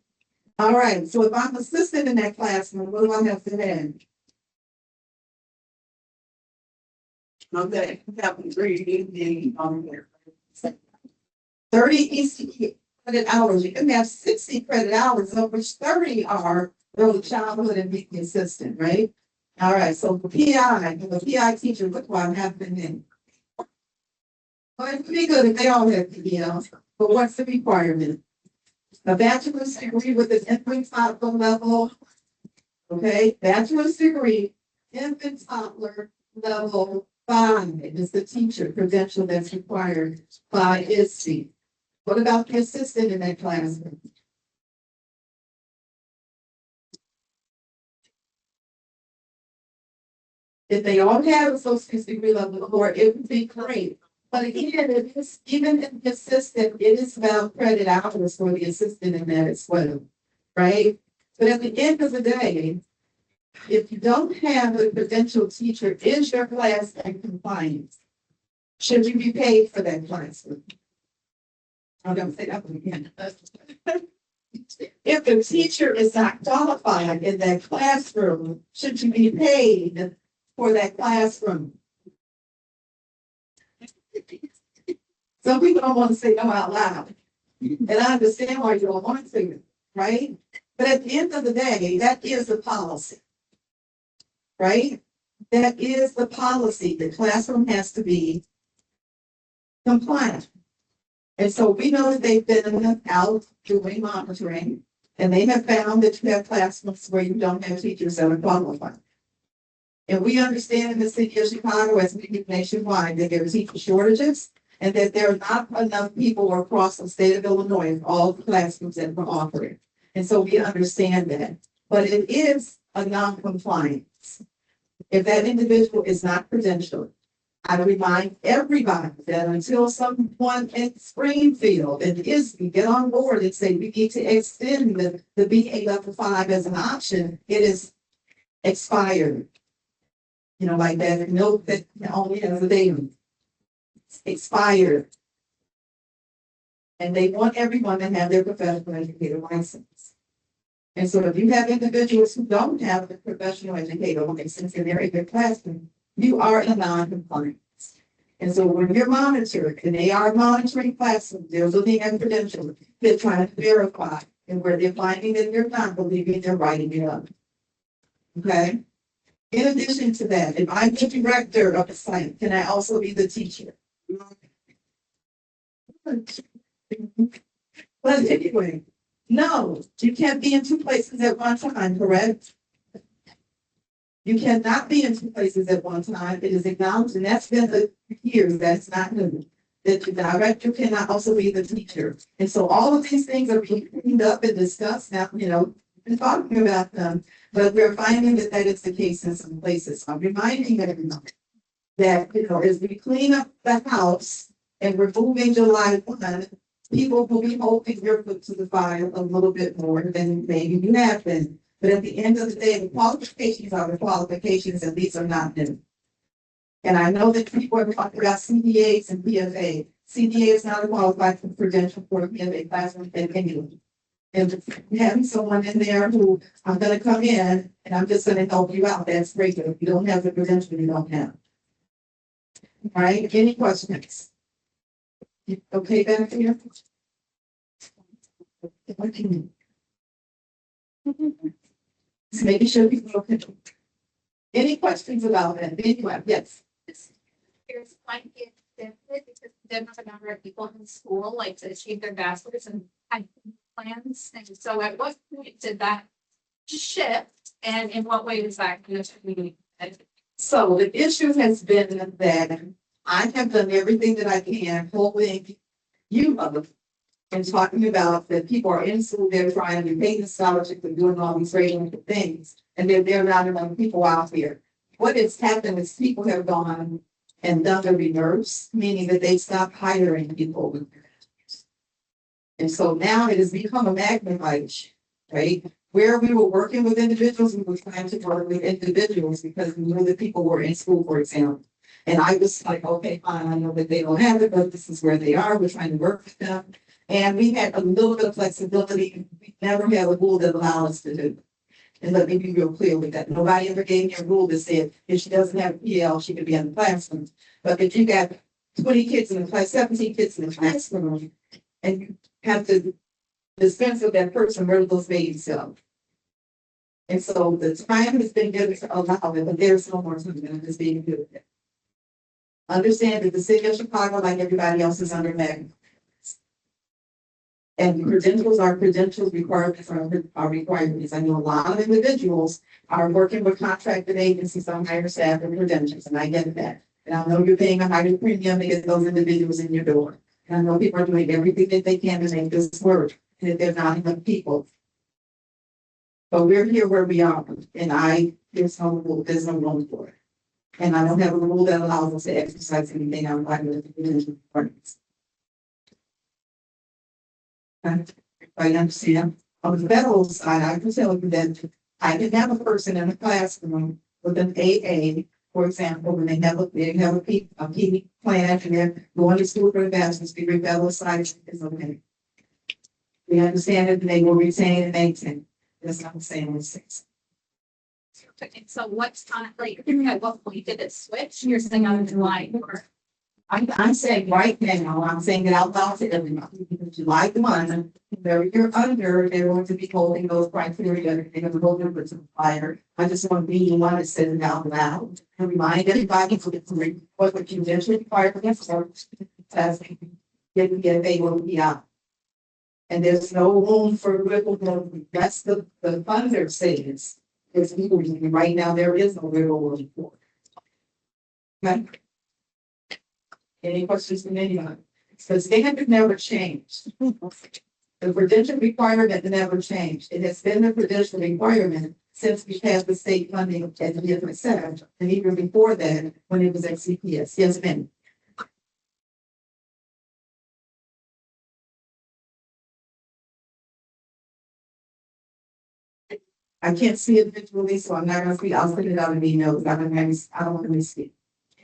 All right, so if I'm assistant in that classroom, what do I have to have? Okay, that was really on there. 30 ECE credit hours. You can have 60 credit hours, of which 30 are early childhood and being assistant, right? All right, so for PI, the PI teacher, look what happened in. Well, it would be good if they all have PELs, but what's the requirement? A bachelor's degree with an infant toddler level. Okay, bachelor's degree, infant toddler level 5 is the teacher credential that's required by ISTE. What about the assistant in that classroom? If they all have associate's degree level 4, it would be great. But again, it is, even in the assistant, it is about credit hours for the assistant in that as well, right? But at the end of the day, if you don't have a credentialed teacher, is your class in compliance? Should you be paid for that class? I'm going to say that one again. If the teacher is not qualified in that classroom, should you be paid for that classroom? Some people don't want to say no out loud. And I understand why you don't want to. right? But at the end of the day, that is the policy. Right? That is the policy. The classroom has to be compliant. And so we know that they've been out doing monitoring, and they have found that you have classrooms where you don't have teachers that are qualified. And we understand in the city of Chicago, as we do nationwide, that there are teacher shortages and that there are not enough people across the state of Illinois in all the classrooms that we're offering. And so we understand that. But it is a non-compliance. If that individual is not credentialed, I remind everybody that until someone in Springfield and ISB get on board and say we need to extend the BA level 5 as an option, it is expired. You know, like that note that only has a date. It's expired. And they want everyone to have their professional educator license. And so if you have individuals who don't have the professional educator license and they're in their classroom, you are in non-compliance. And so when you're monitored, and they are monitoring classrooms, they're looking at credentials, they're trying to verify, and where they're finding that you're not believing, they're writing it up. Okay? In addition to that, if I'm the director of the site, can I also be the teacher? But anyway, no, you can't be in two places at one time, correct? You cannot be in two places at one time. It is acknowledged, and that's been the years, that's not new. That the director cannot also be the teacher. And so all of these things are being cleaned up and discussed now, you know, been talking about them, but we're finding that that is the case in some places. I'm reminding everyone that, you know, as we clean up the house and we're moving July 1, people will be holding your foot to the fire a little bit more than maybe you have been. But at the end of the day, the qualifications are the qualifications, and these are not new. And I know that people are talking about CDAs and PFA. CDA is not a qualified credential for a PFA classroom anyway. And having someone in there who I'm gonna come in and I'm just gonna help you out, that's great. If you don't have the credential, you don't have. All right, any questions? You okay, back here? Just making sure people okay. Any questions about that? Anyway, yes. Here's one kid that because there was a number of people in school like to achieve their bachelor's and had plans. And so at what point did that shift and in what way is that going to be? So the issue has been that I have done everything that I can, holding you up and talking about that people are in school, they're trying to pay the scholarships and doing all these great things, and there are not enough people out here. What has happened is people have gone and done the reverse, meaning that they stopped hiring people with credentials. And so now it has become a magnified issue, right? Where we were working with individuals, we were trying to work with individuals because we knew that people were in school, for example. And I was like, okay, fine, I know that they don't have it, but this is where they are. We're trying to work with them. And we had a little bit of flexibility. We never had a rule that allowed us to do. And let me be real clear with that. Nobody ever gave me a rule that said if she doesn't have a PL, she could be in the classroom. But if you got 20 kids in the class, 17 kids in the classroom, and you have to dispense with that person, where do those babies go? And so the time has been given to allow it, but there's no more time than this being given. Understand that the city of Chicago, like everybody else, is under magnet. And credentials are credentials, requirements are requirements. I know a lot of individuals are working with contracted agencies on higher staff and credentials, and I get that. And I know you're paying a higher premium to get those individuals in your door. And I know people are doing everything that they can to make this work, and that they're not enough people. But we're here where we are, and there's no room for it. And I don't have a rule that allows us to exercise anything outside of the credential requirements. I understand. On the federal side, I can tell you that I can have a person in a classroom with an AA, for example, when they have a PD plan and they're going to school for a bachelor's degree, federal side is okay. We understand it, and they will retain and maintain. That's not the same as six. So what's on like at what point did it switch? You're saying on July or I'm saying right now, I'm saying it out loud to everybody, because July 1, where you're under, they're going to be holding those criteria, they're going to hold them to the fire. I just want to be the one that says it out loud and remind everybody to get to what you eventually require for this testing. Get they will be out. And there's no room for wiggle room. That's the funder says. There's people, right now, there is no wiggle room for. Okay. Any questions from anyone? So standard never changed. The credential requirement never changed. It has been the credential requirement since we had the state funding at the different center. And even before that, when it was at CPS. Yes, ma'am. I can't see it visually, so I'm not gonna speak. I'll put it out in emails. I don't want to misspeak.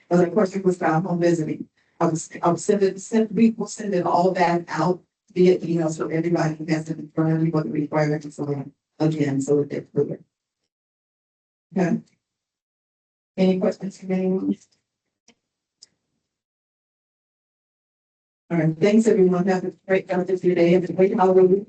But of course, it was about home visiting. I'll send it, we will send it all that out via email so everybody can have to confirm what the requirements are again, so that they're clear. Okay. Any questions from anyone? All right, thanks everyone. Have a great day. Have a great holiday.